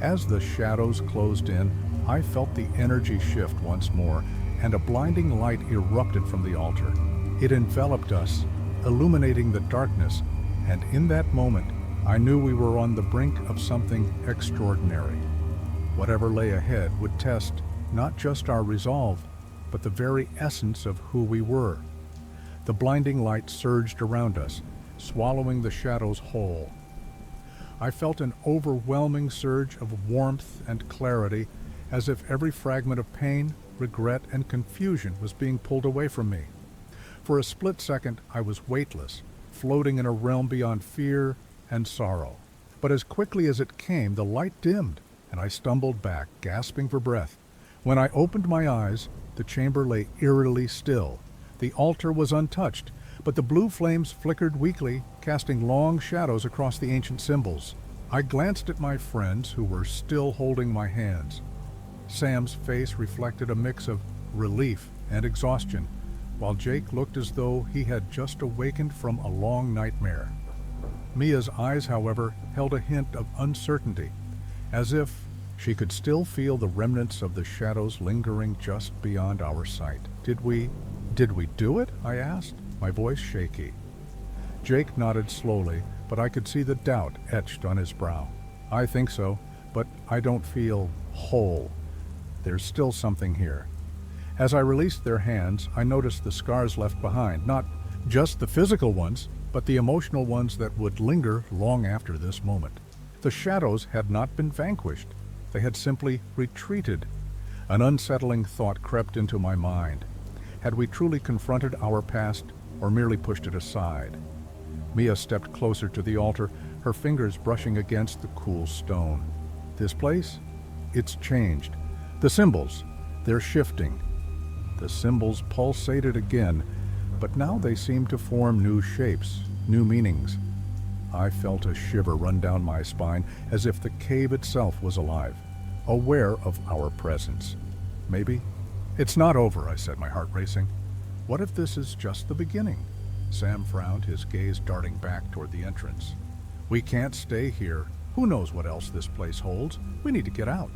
Speaker 1: As the shadows closed in, I felt the energy shift once more, and a blinding light erupted from the altar. It enveloped us, illuminating the darkness, and in that moment, I knew we were on the brink of something extraordinary. Whatever lay ahead would test not just our resolve, but the very essence of who we were. The blinding light surged around us, swallowing the shadows whole. I felt an overwhelming surge of warmth and clarity, as if every fragment of pain, regret, and confusion was being pulled away from me. For a split second, I was weightless, floating in a realm beyond fear and sorrow. But as quickly as it came, the light dimmed, and I stumbled back, gasping for breath. When I opened my eyes, the chamber lay eerily still. The altar was untouched, but the blue flames flickered weakly, casting long shadows across the ancient symbols. I glanced at my friends, who were still holding my hands. Sam's face reflected a mix of relief and exhaustion, while Jake looked as though he had just awakened from a long nightmare. Mia's eyes, however, held a hint of uncertainty, as if she could still feel the remnants of the shadows lingering just beyond our sight. Did we do it?" I asked, my voice shaky. Jake nodded slowly, but I could see the doubt etched on his brow. "I think so, but I don't feel whole. There's still something here." As I released their hands, I noticed the scars left behind, not just the physical ones, but the emotional ones that would linger long after this moment. The shadows had not been vanquished. They had simply retreated. An unsettling thought crept into my mind. Had we truly confronted our past, or merely pushed it aside? Mia stepped closer to the altar, her fingers brushing against the cool stone. "This place? It's changed. The symbols, they're shifting." The symbols pulsated again, but now they seemed to form new shapes, new meanings. I felt a shiver run down my spine, as if the cave itself was alive, aware of our presence. "Maybe it's not over," I said, my heart racing. "What if this is just the beginning?" Sam frowned, his gaze darting back toward the entrance. "We can't stay here. Who knows what else this place holds? We need to get out."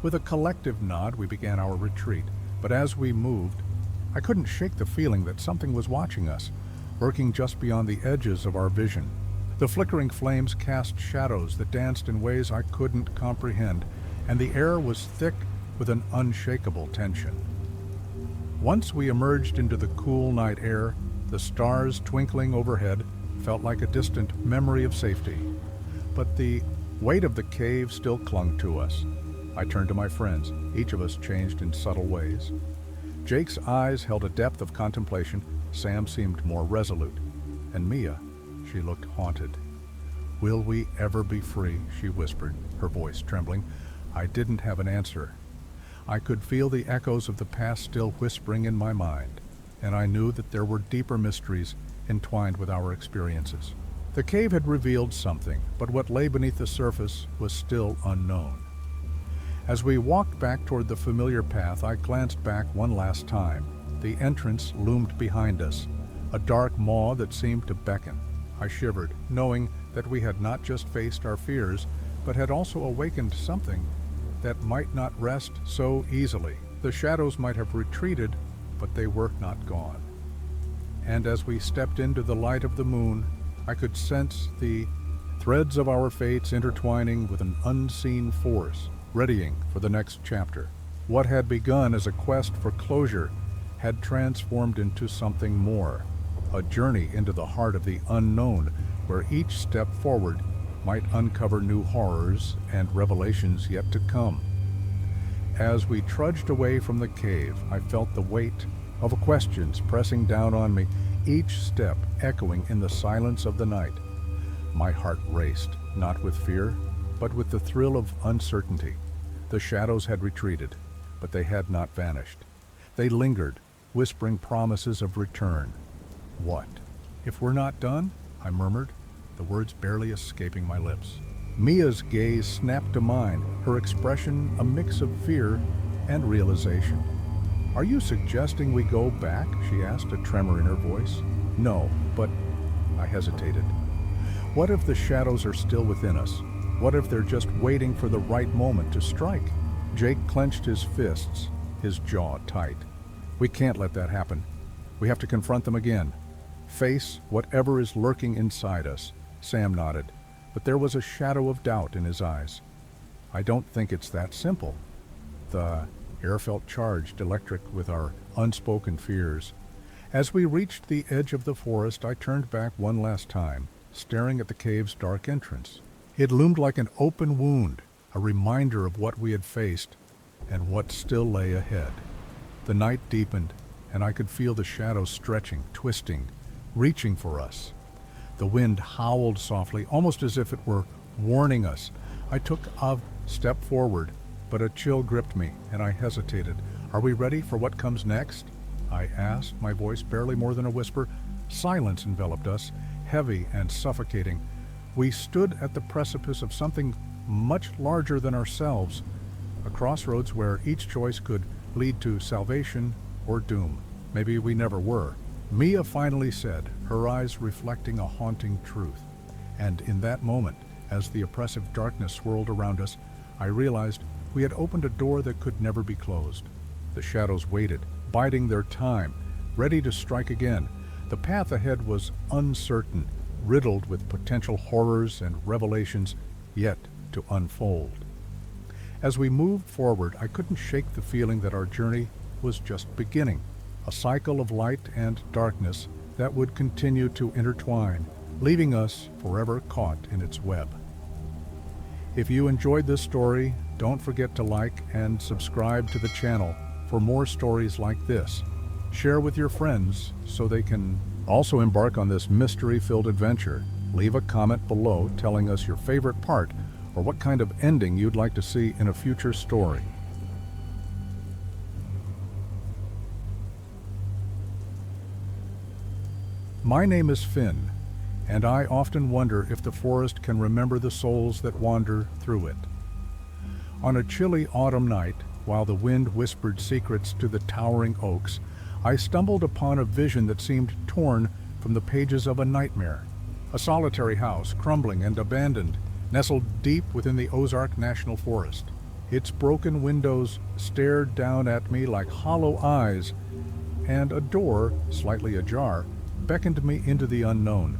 Speaker 1: With a collective nod, we began our retreat, but as we moved, I couldn't shake the feeling that something was watching us, lurking just beyond the edges of our vision. The flickering flames cast shadows that danced in ways I couldn't comprehend, and the air was thick with an unshakable tension. Once we emerged into the cool night air, the stars twinkling overhead felt like a distant memory of safety. But the weight of the cave still clung to us. I turned to my friends, each of us changed in subtle ways. Jake's eyes held a depth of contemplation, Sam seemed more resolute, and Mia, she looked haunted. "Will we ever be free?" she whispered, her voice trembling. I didn't have an answer. I could feel the echoes of the past still whispering in my mind, and I knew that there were deeper mysteries entwined with our experiences. The cave had revealed something, but what lay beneath the surface was still unknown. As we walked back toward the familiar path, I glanced back one last time. The entrance loomed behind us, a dark maw that seemed to beckon. I shivered, knowing that we had not just faced our fears, but had also awakened something that might not rest so easily. The shadows might have retreated, but they were not gone. And as we stepped into the light of the moon, I could sense the threads of our fates intertwining with an unseen force, readying for the next chapter. What had begun as a quest for closure had transformed into something more, a journey into the heart of the unknown, where each step forward might uncover new horrors and revelations yet to come. As we trudged away from the cave, I felt the weight of questions pressing down on me, each step echoing in the silence of the night. My heart raced, not with fear, but with the thrill of uncertainty. The shadows had retreated, but they had not vanished. They lingered, whispering promises of return. "What? If we're not done?" I murmured, the words barely escaping my lips. Mia's gaze snapped to mine, her expression a mix of fear and realization. "Are you suggesting we go back?" she asked, a tremor in her voice. "No, but..." I hesitated. "What if the shadows are still within us? What if they're just waiting for the right moment to strike?" Jake clenched his fists, his jaw tight. "We can't let that happen. We have to confront them again. Face whatever is lurking inside us." Sam nodded, but there was a shadow of doubt in his eyes. "I don't think it's that simple." The air felt charged, electric with our unspoken fears. As we reached the edge of the forest, I turned back one last time, staring at the cave's dark entrance. It loomed like an open wound, a reminder of what we had faced and what still lay ahead. The night deepened, and I could feel the shadows stretching, twisting, reaching for us. The wind howled softly, almost as if it were warning us. I took a step forward, but a chill gripped me, and I hesitated. "Are we ready for what comes next?" I asked, my voice barely more than a whisper. Silence enveloped us, heavy and suffocating. We stood at the precipice of something much larger than ourselves, a crossroads where each choice could lead to salvation or doom. Maybe we never were. Mia finally said, her eyes reflecting a haunting truth. And in that moment, as the oppressive darkness swirled around us, I realized we had opened a door that could never be closed. The shadows waited, biding their time, ready to strike again. The path ahead was uncertain, riddled with potential horrors and revelations yet to unfold. As we moved forward, I couldn't shake the feeling that our journey was just beginning, a cycle of light and darkness that would continue to intertwine, leaving us forever caught in its web. If you enjoyed this story, don't forget to like and subscribe to the channel for more stories like this. Share with your friends so they can also embark on this mystery-filled adventure. Leave a comment below telling us your favorite part or what kind of ending you'd like to see in a future story. My name is Finn, and I often wonder if the forest can remember the souls that wander through it. On a chilly autumn night, while the wind whispered secrets to the towering oaks, I stumbled upon a vision that seemed torn from the pages of a nightmare. A solitary house, crumbling and abandoned, nestled deep within the Ozark National Forest. Its broken windows stared down at me like hollow eyes, and a door, slightly ajar, beckoned me into the unknown.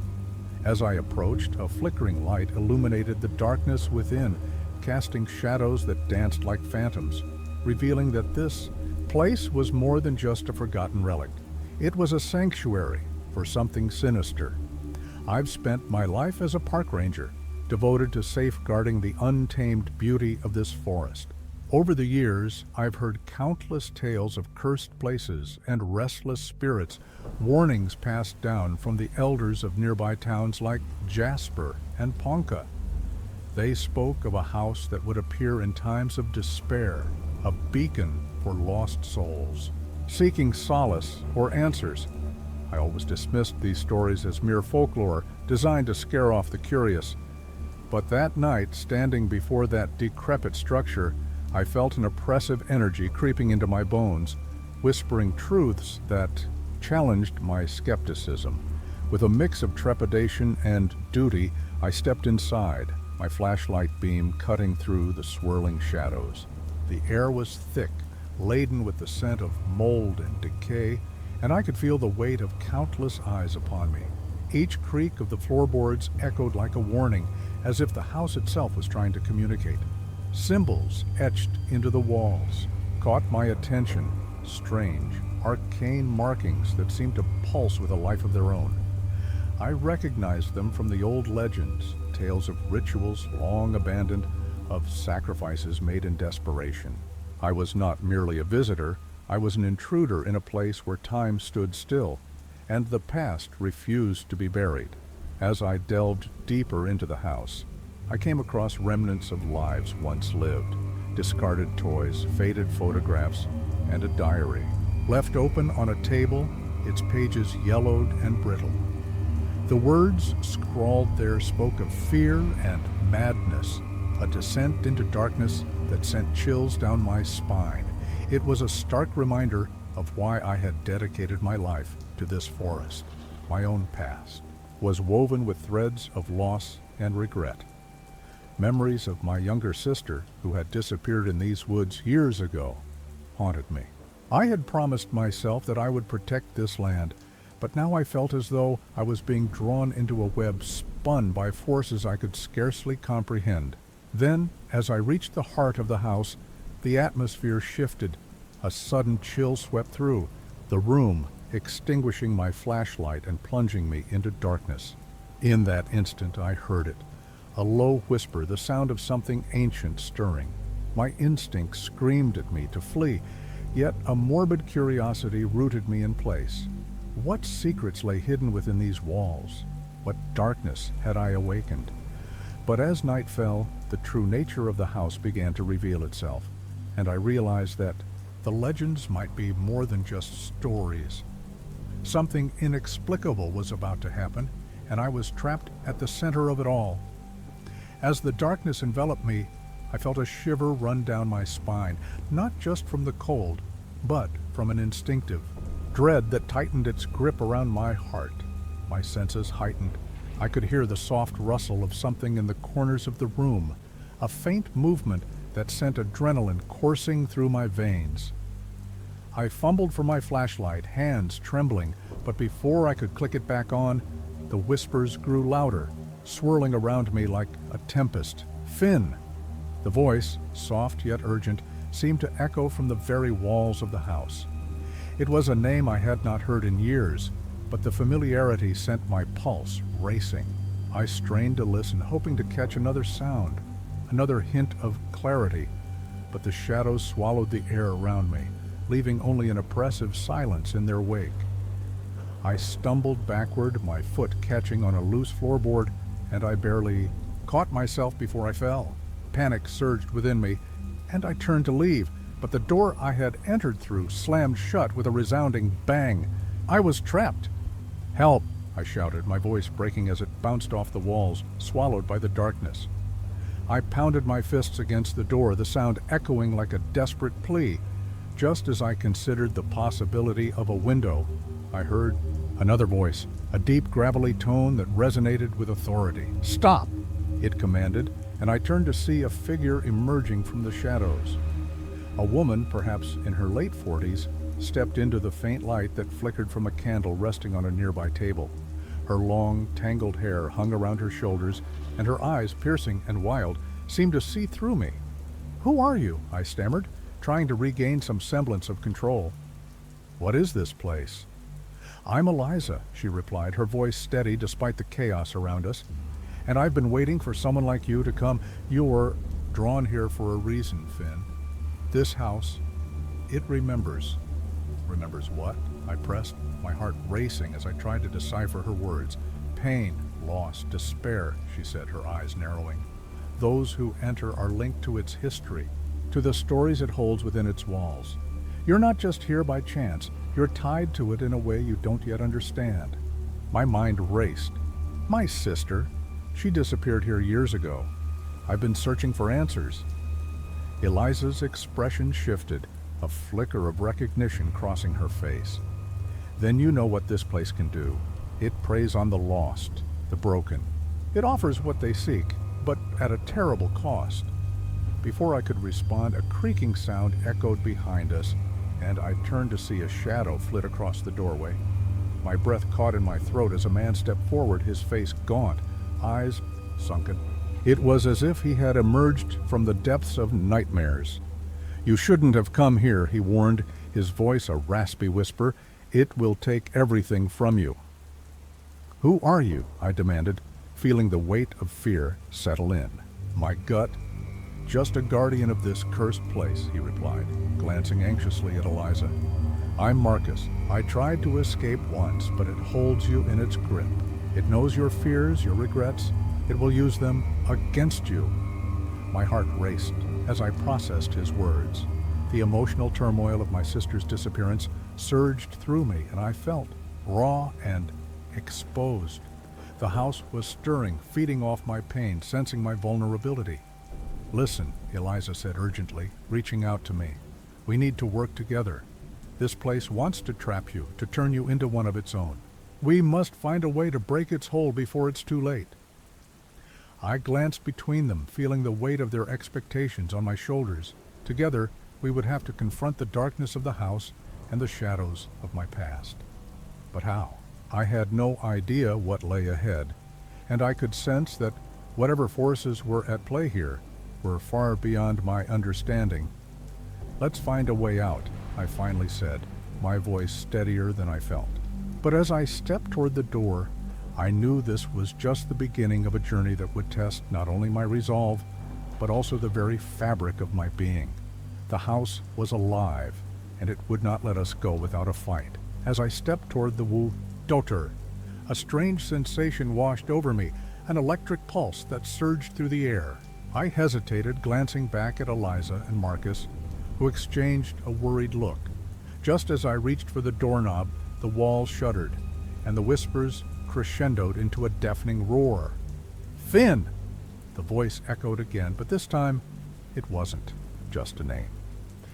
Speaker 1: As I approached, a flickering light illuminated the darkness within, casting shadows that danced like phantoms, revealing that this place was more than just a forgotten relic. It was a sanctuary for something sinister. I've spent my life as a park ranger, devoted to safeguarding the untamed beauty of this forest. Over the years, I've heard countless tales of cursed places and restless spirits, warnings passed down from the elders of nearby towns like Jasper and Ponca. They spoke of a house that would appear in times of despair, a beacon for lost souls, seeking solace or answers. I always dismissed these stories as mere folklore designed to scare off the curious. But that night, standing before that decrepit structure, I felt an oppressive energy creeping into my bones, whispering truths that challenged my skepticism. With a mix of trepidation and duty, I stepped inside, my flashlight beam cutting through the swirling shadows. The air was thick, laden with the scent of mold and decay, and I could feel the weight of countless eyes upon me. Each creak of the floorboards echoed like a warning, as if the house itself was trying to communicate. Symbols etched into the walls caught my attention, strange, arcane markings that seemed to pulse with a life of their own. I recognized them from the old legends, tales of rituals long abandoned, of sacrifices made in desperation. I was not merely a visitor, I was an intruder in a place where time stood still, and the past refused to be buried. As I delved deeper into the house, I came across remnants of lives once lived, discarded toys, faded photographs, and a diary, left open on a table, its pages yellowed and brittle. The words scrawled there spoke of fear and madness, a descent into darkness that sent chills down my spine. It was a stark reminder of why I had dedicated my life to this forest. My own past was woven with threads of loss and regret. Memories of my younger sister, who had disappeared in these woods years ago, haunted me. I had promised myself that I would protect this land, but now I felt as though I was being drawn into a web spun by forces I could scarcely comprehend. Then, as I reached the heart of the house, the atmosphere shifted. A sudden chill swept through the room, extinguishing my flashlight and plunging me into darkness. In that instant, I heard it. A low whisper, the sound of something ancient stirring. My instincts screamed at me to flee, yet a morbid curiosity rooted me in place. What secrets lay hidden within these walls? What darkness had I awakened? But as night fell, the true nature of the house began to reveal itself, and I realized that the legends might be more than just stories. Something inexplicable was about to happen, and I was trapped at the center of it all. As the darkness enveloped me, I felt a shiver run down my spine, not just from the cold, but from an instinctive dread that tightened its grip around my heart. My senses heightened. I could hear the soft rustle of something in the corners of the room, a faint movement that sent adrenaline coursing through my veins. I fumbled for my flashlight, hands trembling, but before I could click it back on, the whispers grew louder, swirling around me like a tempest. "Finn!" The voice, soft yet urgent, seemed to echo from the very walls of the house. It was a name I had not heard in years, but the familiarity sent my pulse racing. I strained to listen, hoping to catch another sound, another hint of clarity, but the shadows swallowed the air around me, leaving only an oppressive silence in their wake. I stumbled backward, my foot catching on a loose floorboard, and I barely caught myself before I fell. Panic surged within me, and I turned to leave, but the door I had entered through slammed shut with a resounding bang. I was trapped. "Help!" I shouted, my voice breaking as it bounced off the walls, swallowed by the darkness. I pounded my fists against the door, the sound echoing like a desperate plea. Just as I considered the possibility of a window, I heard another voice, a deep, gravelly tone that resonated with authority. "Stop!" it commanded, and I turned to see a figure emerging from the shadows. A woman, perhaps in her late 40s, stepped into the faint light that flickered from a candle resting on a nearby table. Her long, tangled hair hung around her shoulders, and her eyes, piercing and wild, seemed to see through me. "Who are you?" I stammered, trying to regain some semblance of control. "What is this place?" "I'm Eliza," she replied, her voice steady despite the chaos around us. "And I've been waiting for someone like you to come. You're drawn here for a reason, Finn. This house, it remembers." "Remembers what?" I pressed, my heart racing as I tried to decipher her words. "Pain, loss, despair," she said, her eyes narrowing. "Those who enter are linked to its history, to the stories it holds within its walls. You're not just here by chance, you're tied to it in a way you don't yet understand." My mind raced. My sister? She disappeared here years ago. I've been searching for answers. Eliza's expression shifted, a flicker of recognition crossing her face. "Then you know what this place can do. It preys on the lost, the broken. It offers what they seek, but at a terrible cost." Before I could respond, a creaking sound echoed behind us, and I turned to see a shadow flit across the doorway. My breath caught in my throat as a man stepped forward, his face gaunt, eyes sunken. It was as if he had emerged from the depths of nightmares. "You shouldn't have come here," he warned, his voice a raspy whisper. "It will take everything from you." "Who are you?" I demanded, feeling the weight of fear settle in. My gut, "Just a guardian of this cursed place," he replied, glancing anxiously at Eliza. "I'm Marcus. I tried to escape once, but it holds you in its grip. It knows your fears, your regrets. It will use them against you." My heart raced as I processed his words. The emotional turmoil of my sister's disappearance surged through me, and I felt raw and exposed. The house was stirring, feeding off my pain, sensing my vulnerability. "Listen," Eliza said urgently, reaching out to me. "We need to work together. This place wants to trap you, to turn you into one of its own. We must find a way to break its hold before it's too late." I glanced between them, feeling the weight of their expectations on my shoulders. Together, we would have to confront the darkness of the house and the shadows of my past. But how? I had no idea what lay ahead, and I could sense that whatever forces were at play here were far beyond my understanding. "Let's find a way out," I finally said, my voice steadier than I felt. But as I stepped toward the door, I knew this was just the beginning of a journey that would test not only my resolve, but also the very fabric of my being. The house was alive, and it would not let us go without a fight. As I stepped toward the daughter, a strange sensation washed over me, an electric pulse that surged through the air. I hesitated, glancing back at Eliza and Marcus, who exchanged a worried look. Just as I reached for the doorknob, the walls shuddered, and the whispers crescendoed into a deafening roar. "Finn!" The voice echoed again, but this time it wasn't just a name.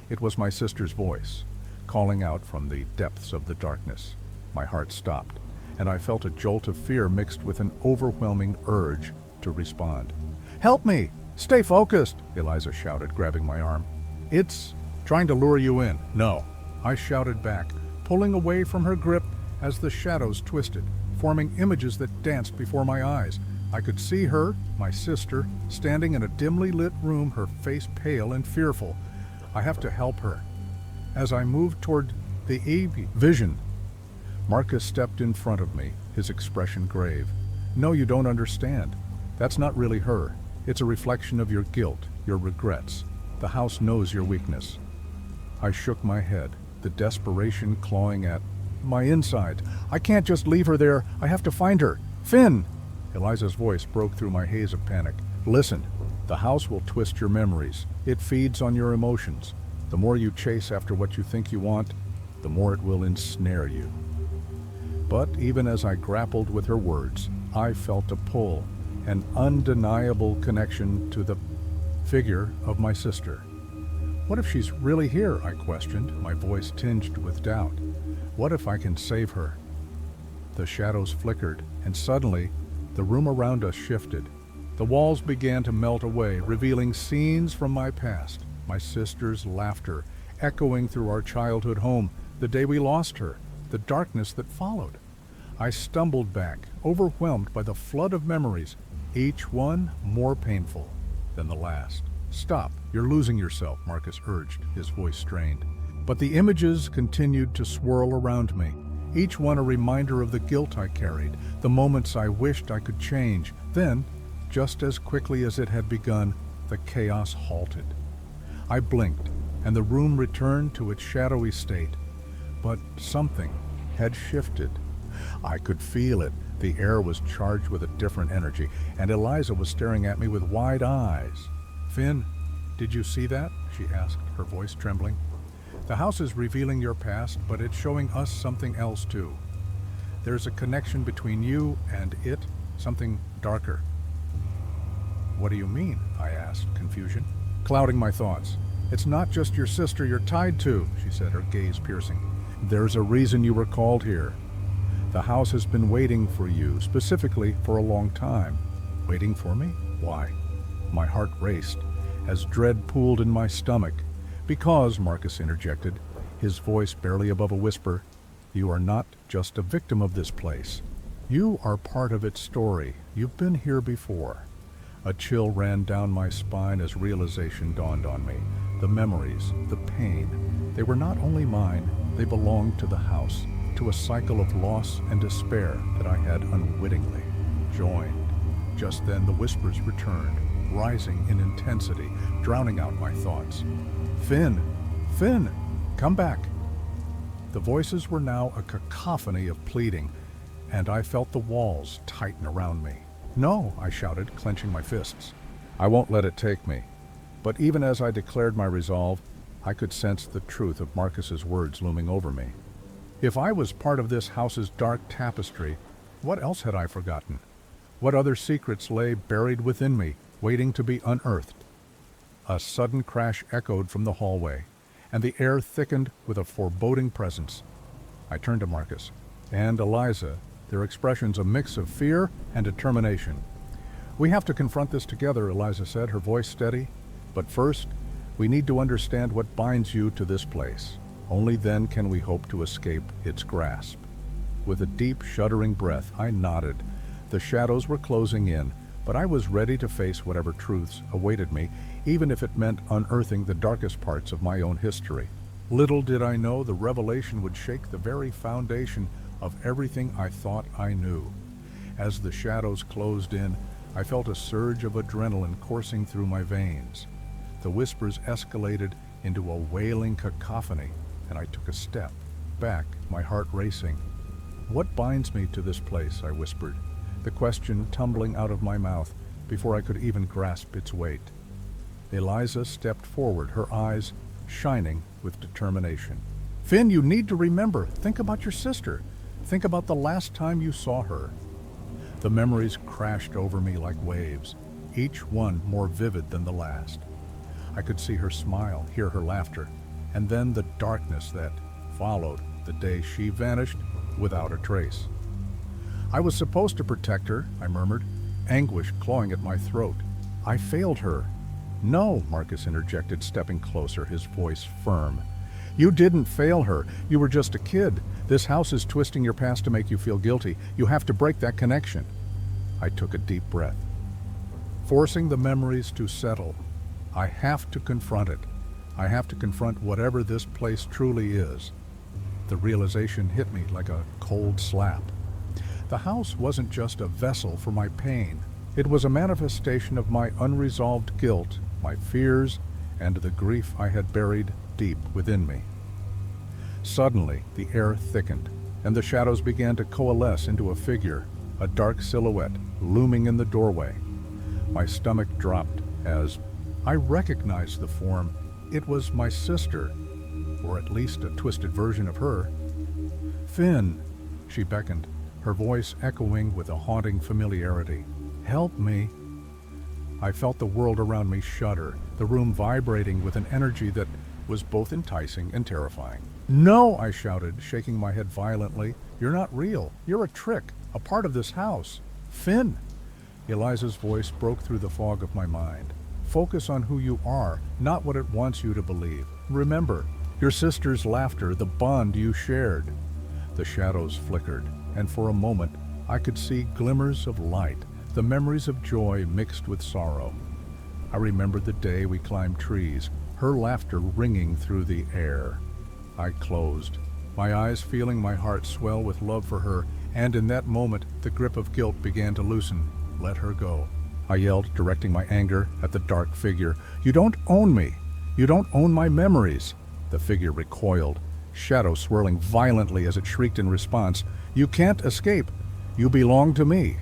Speaker 1: It was my sister's voice, calling out from the depths of the darkness. My heart stopped, and I felt a jolt of fear mixed with an overwhelming urge to respond. "Help me! Stay focused!" Eliza shouted, grabbing my arm. "It's trying to lure you in." "No," I shouted back, pulling away from her grip as the shadows twisted, forming images that danced before my eyes. I could see her, my sister, standing in a dimly lit room, her face pale and fearful. I have to help her. As I moved toward the vision, Marcus stepped in front of me, his expression grave. "No, you don't understand. That's not really her. It's a reflection of your guilt, your regrets. The house knows your weakness." I shook my head, the desperation clawing at my inside. "I can't just leave her there. I have to find her. Finn!" Eliza's voice broke through my haze of panic. "Listen, the house will twist your memories. It feeds on your emotions. The more you chase after what you think you want, the more it will ensnare you." But even as I grappled with her words, I felt a pull, an undeniable connection to the figure of my sister. "What if she's really here?" I questioned, my voice tinged with doubt. "What if I can save her?" The shadows flickered, and suddenly, the room around us shifted. The walls began to melt away, revealing scenes from my past, my sister's laughter, echoing through our childhood home, the day we lost her, the darkness that followed. I stumbled back, overwhelmed by the flood of memories, each one more painful than the last. Stop, you're losing yourself, Marcus urged, his voice strained. But the images continued to swirl around me, each one a reminder of the guilt I carried, the moments I wished I could change. Then, just as quickly as it had begun, the chaos halted. I blinked, and the room returned to its shadowy state. But something had shifted. I could feel it. The air was charged with a different energy, and Eliza was staring at me with wide eyes. "Finn, did you see that?" she asked, her voice trembling. "The house is revealing your past, but it's showing us something else too. There's a connection between you and it, something darker." "What do you mean?" I asked, confusion clouding my thoughts. "It's not just your sister you're tied to," she said, her gaze piercing. "There's a reason you were called here. The house has been waiting for you, specifically for a long time." "Waiting for me? Why?" My heart raced as dread pooled in my stomach. "Because," Marcus interjected, his voice barely above a whisper, "you are not just a victim of this place. You are part of its story. You've been here before." A chill ran down my spine as realization dawned on me. The memories, the pain, they were not only mine, they belonged to the house, to a cycle of loss and despair that I had unwittingly joined. Just then the whispers returned, rising in intensity, drowning out my thoughts. "Finn! Finn! Come back!" The voices were now a cacophony of pleading, and I felt the walls tighten around me. "No!" I shouted, clenching my fists. "I won't let it take me." But even as I declared my resolve, I could sense the truth of Marcus's words looming over me. If I was part of this house's dark tapestry, what else had I forgotten? What other secrets lay buried within me, waiting to be unearthed? A sudden crash echoed from the hallway, and the air thickened with a foreboding presence. I turned to Marcus and Eliza, their expressions a mix of fear and determination. "We have to confront this together," Eliza said, her voice steady. "But first, we need to understand what binds you to this place. Only then can we hope to escape its grasp." With a deep, shuddering breath, I nodded. The shadows were closing in, but I was ready to face whatever truths awaited me, even if it meant unearthing the darkest parts of my own history. Little did I know the revelation would shake the very foundation of everything I thought I knew. As the shadows closed in, I felt a surge of adrenaline coursing through my veins. The whispers escalated into a wailing cacophony, and I took a step back, my heart racing. "What binds me to this place?" I whispered, the question tumbling out of my mouth before I could even grasp its weight. Eliza stepped forward, her eyes shining with determination. "Finn, you need to remember. Think about your sister. Think about the last time you saw her." The memories crashed over me like waves, each one more vivid than the last. I could see her smile, hear her laughter, and then the darkness that followed the day she vanished without a trace. "I was supposed to protect her," I murmured, anguish clawing at my throat. "I failed her." "No," Marcus interjected, stepping closer, his voice firm. "You didn't fail her. You were just a kid. This house is twisting your past to make you feel guilty. You have to break that connection." I took a deep breath, forcing the memories to settle. I have to confront it. I have to confront whatever this place truly is. The realization hit me like a cold slap. The house wasn't just a vessel for my pain. It was a manifestation of my unresolved guilt, my fears, and the grief I had buried deep within me. Suddenly, the air thickened, and the shadows began to coalesce into a figure, a dark silhouette looming in the doorway. My stomach dropped as I recognized the form. It was my sister, or at least a twisted version of her. "Finn," she beckoned, her voice echoing with a haunting familiarity. "Help me." I felt the world around me shudder, the room vibrating with an energy that was both enticing and terrifying. "No!" I shouted, shaking my head violently. "You're not real. You're a trick, a part of this house. Finn!" Eliza's voice broke through the fog of my mind. "Focus on who you are, not what it wants you to believe. Remember, your sister's laughter, the bond you shared." The shadows flickered, and for a moment I could see glimmers of light, the memories of joy mixed with sorrow. I remembered the day we climbed trees, her laughter ringing through the air. I closed, my eyes feeling my heart swell with love for her, and in that moment the grip of guilt began to loosen. Let her go, I yelled, directing my anger at the dark figure. You don't own me. You don't own my memories. The figure recoiled, shadow swirling violently as it shrieked in response. You can't escape. You belong to me.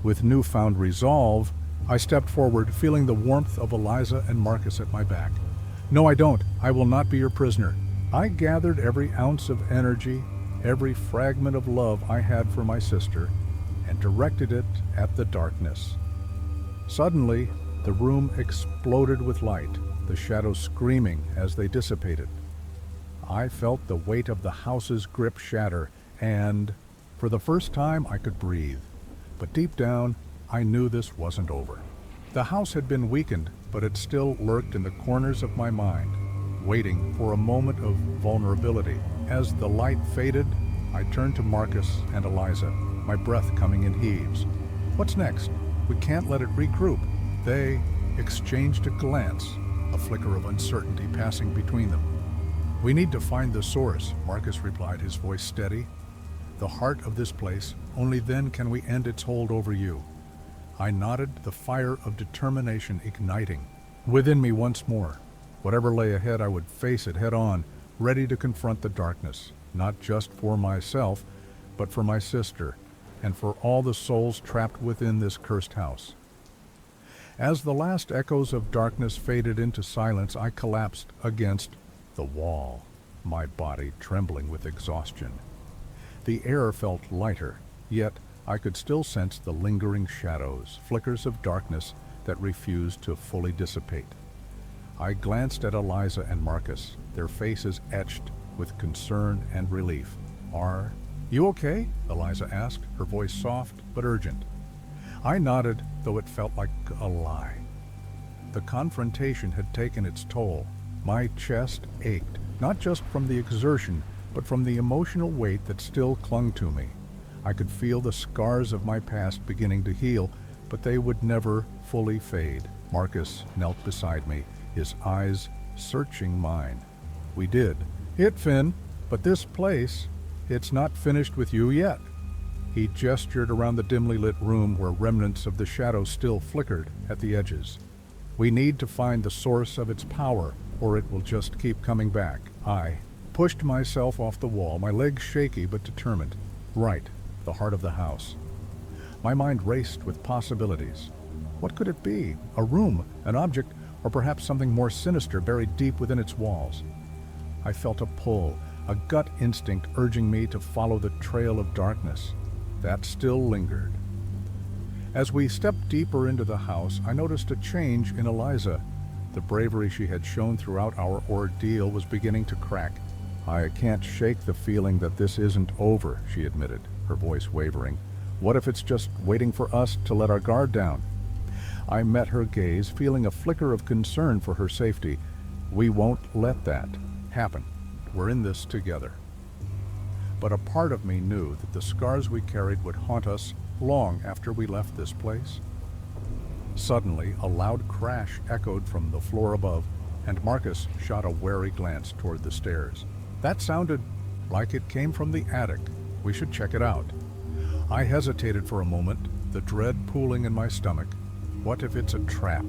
Speaker 1: With newfound resolve, I stepped forward, feeling the warmth of Eliza and Marcus at my back. No, I don't. I will not be your prisoner. I gathered every ounce of energy, every fragment of love I had for my sister, and directed it at the darkness. Suddenly, the room exploded with light, the shadows screaming as they dissipated. I felt the weight of the house's grip shatter, and for the first time I could breathe. But deep down, I knew this wasn't over. The house had been weakened, but it still lurked in the corners of my mind, waiting for a moment of vulnerability. As the light faded, I turned to Marcus and Eliza, my breath coming in heaves. What's next? We can't let it regroup. They exchanged a glance, a flicker of uncertainty passing between them. We need to find the source, Marcus replied, his voice steady. The heart of this place, only then can we end its hold over you. I nodded, the fire of determination igniting within me once more. Whatever lay ahead, I would face it head on, ready to confront the darkness, not just for myself, but for my sister, and for all the souls trapped within this cursed house. As the last echoes of darkness faded into silence, I collapsed against the wall, my body trembling with exhaustion. The air felt lighter, yet I could still sense the lingering shadows, flickers of darkness that refused to fully dissipate. I glanced at Eliza and Marcus, their faces etched with concern and relief. Are you okay? Eliza asked, her voice soft but urgent. I nodded, though it felt like a lie. The confrontation had taken its toll. My chest ached, not just from the exertion, but from the emotional weight that still clung to me. I could feel the scars of my past beginning to heal, but they would never fully fade. Marcus knelt beside me, his eyes searching mine. We did. It, Finn, but this place, it's not finished with you yet. He gestured around the dimly lit room where remnants of the shadow still flickered at the edges. We need to find the source of its power, or it will just keep coming back. I pushed myself off the wall, my legs shaky but determined. Right, the heart of the house. My mind raced with possibilities. What could it be? A room, an object, or perhaps something more sinister buried deep within its walls? I felt a pull, a gut instinct urging me to follow the trail of darkness. That still lingered. As we stepped deeper into the house, I noticed a change in Eliza. The bravery she had shown throughout our ordeal was beginning to crack. I can't shake the feeling that this isn't over, she admitted, her voice wavering. What if it's just waiting for us to let our guard down? I met her gaze, feeling a flicker of concern for her safety. We won't let that happen. We're in this together. But a part of me knew that the scars we carried would haunt us long after we left this place. Suddenly, a loud crash echoed from the floor above, and Marcus shot a wary glance toward the stairs. That sounded like it came from the attic. We should check it out. I hesitated for a moment, the dread pooling in my stomach. What if it's a trap?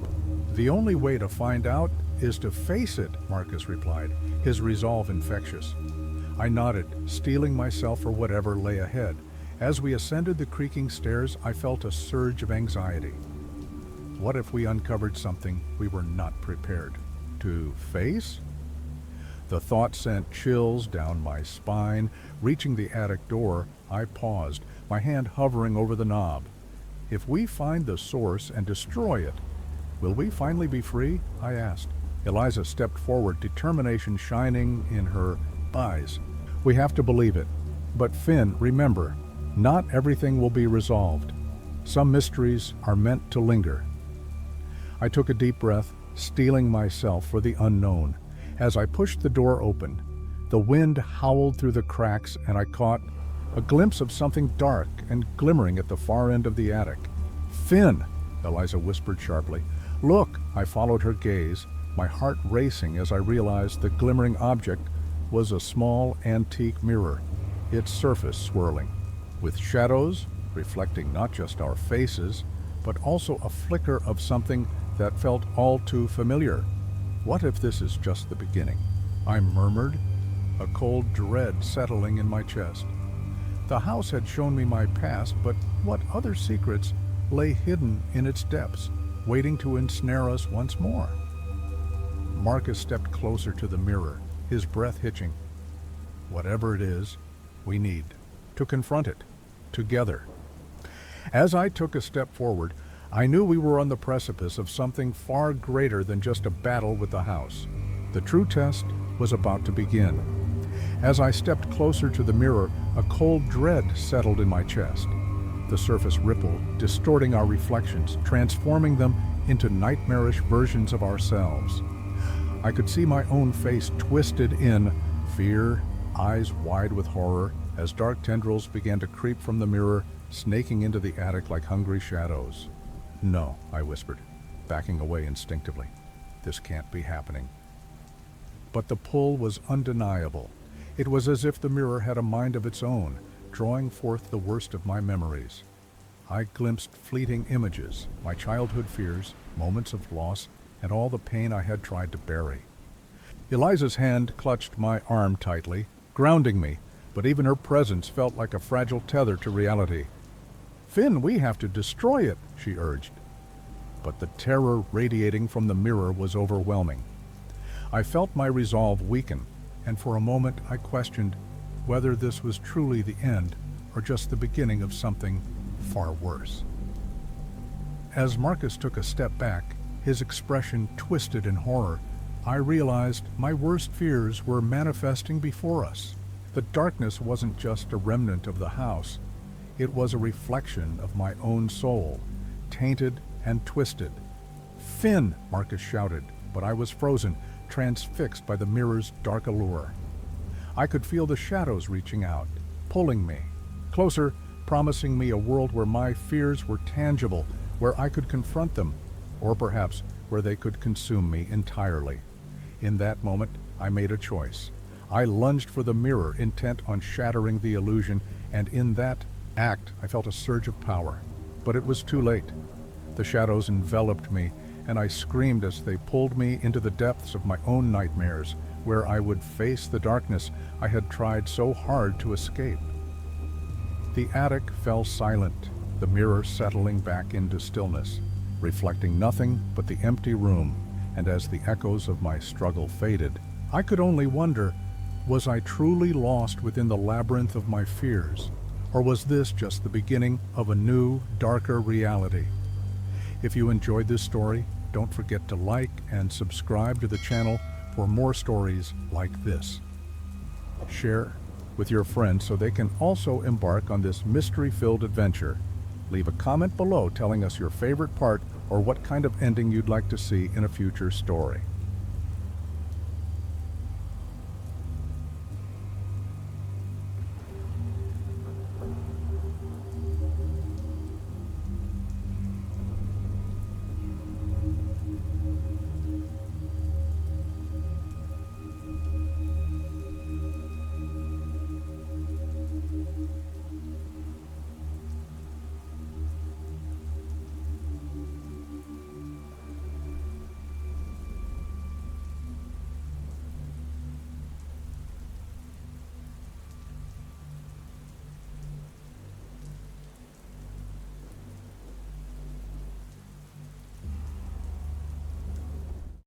Speaker 1: The only way to find out is to face it, Marcus replied, his resolve infectious. I nodded, steeling myself for whatever lay ahead. As we ascended the creaking stairs, I felt a surge of anxiety. What if we uncovered something we were not prepared to face? The thought sent chills down my spine. Reaching the attic door, I paused, my hand hovering over the knob. If we find the source and destroy it, will we finally be free? I asked. Eliza stepped forward, determination shining in her eyes. We have to believe it. But Finn, remember, not everything will be resolved. Some mysteries are meant to linger. I took a deep breath, steeling myself for the unknown. As I pushed the door open, the wind howled through the cracks, and I caught a glimpse of something dark and glimmering at the far end of the attic. Finn, Eliza whispered sharply. Look! I followed her gaze, my heart racing as I realized the glimmering object was a small antique mirror, its surface swirling, with shadows reflecting not just our faces, but also a flicker of something that felt all too familiar. What if this is just the beginning? I murmured, a cold dread settling in my chest. The house had shown me my past, but what other secrets lay hidden in its depths, waiting to ensnare us once more? Marcus stepped closer to the mirror, his breath hitching. Whatever it is, we need to confront it, together. As I took a step forward, I knew we were on the precipice of something far greater than just a battle with the house. The true test was about to begin. As I stepped closer to the mirror, a cold dread settled in my chest. The surface rippled, distorting our reflections, transforming them into nightmarish versions of ourselves. I could see my own face twisted in fear, eyes wide with horror, as dark tendrils began to creep from the mirror, snaking into the attic like hungry shadows. "No," I whispered, backing away instinctively. "This can't be happening." But the pull was undeniable. It was as if the mirror had a mind of its own, drawing forth the worst of my memories. I glimpsed fleeting images, my childhood fears, moments of loss, and all the pain I had tried to bury. Eliza's hand clutched my arm tightly, grounding me, but even her presence felt like a fragile tether to reality. "Finn, we have to destroy it," she urged. But the terror radiating from the mirror was overwhelming. I felt my resolve weaken, and for a moment I questioned whether this was truly the end or just the beginning of something far worse. As Marcus took a step back, his expression twisted in horror, I realized my worst fears were manifesting before us. The darkness wasn't just a remnant of the house. It was a reflection of my own soul, tainted and twisted. "Finn!" Marcus shouted, but I was frozen, transfixed by the mirror's dark allure. I could feel the shadows reaching out, pulling me closer, promising me a world where my fears were tangible, where I could confront them, or perhaps where they could consume me entirely. In that moment, I made a choice. I lunged for the mirror, intent on shattering the illusion, and in that act, I felt a surge of power. But it was too late. The shadows enveloped me, and I screamed as they pulled me into the depths of my own nightmares, where I would face the darkness I had tried so hard to escape. The attic fell silent, the mirror settling back into stillness, reflecting nothing but the empty room, and as the echoes of my struggle faded, I could only wonder, was I truly lost within the labyrinth of my fears, or was this just the beginning of a new, darker reality? If you enjoyed this story, don't forget to like and subscribe to the channel for more stories like this. Share with your friends so they can also embark on this mystery-filled adventure. Leave a comment below telling us your favorite part or what kind of ending you'd like to see in a future story.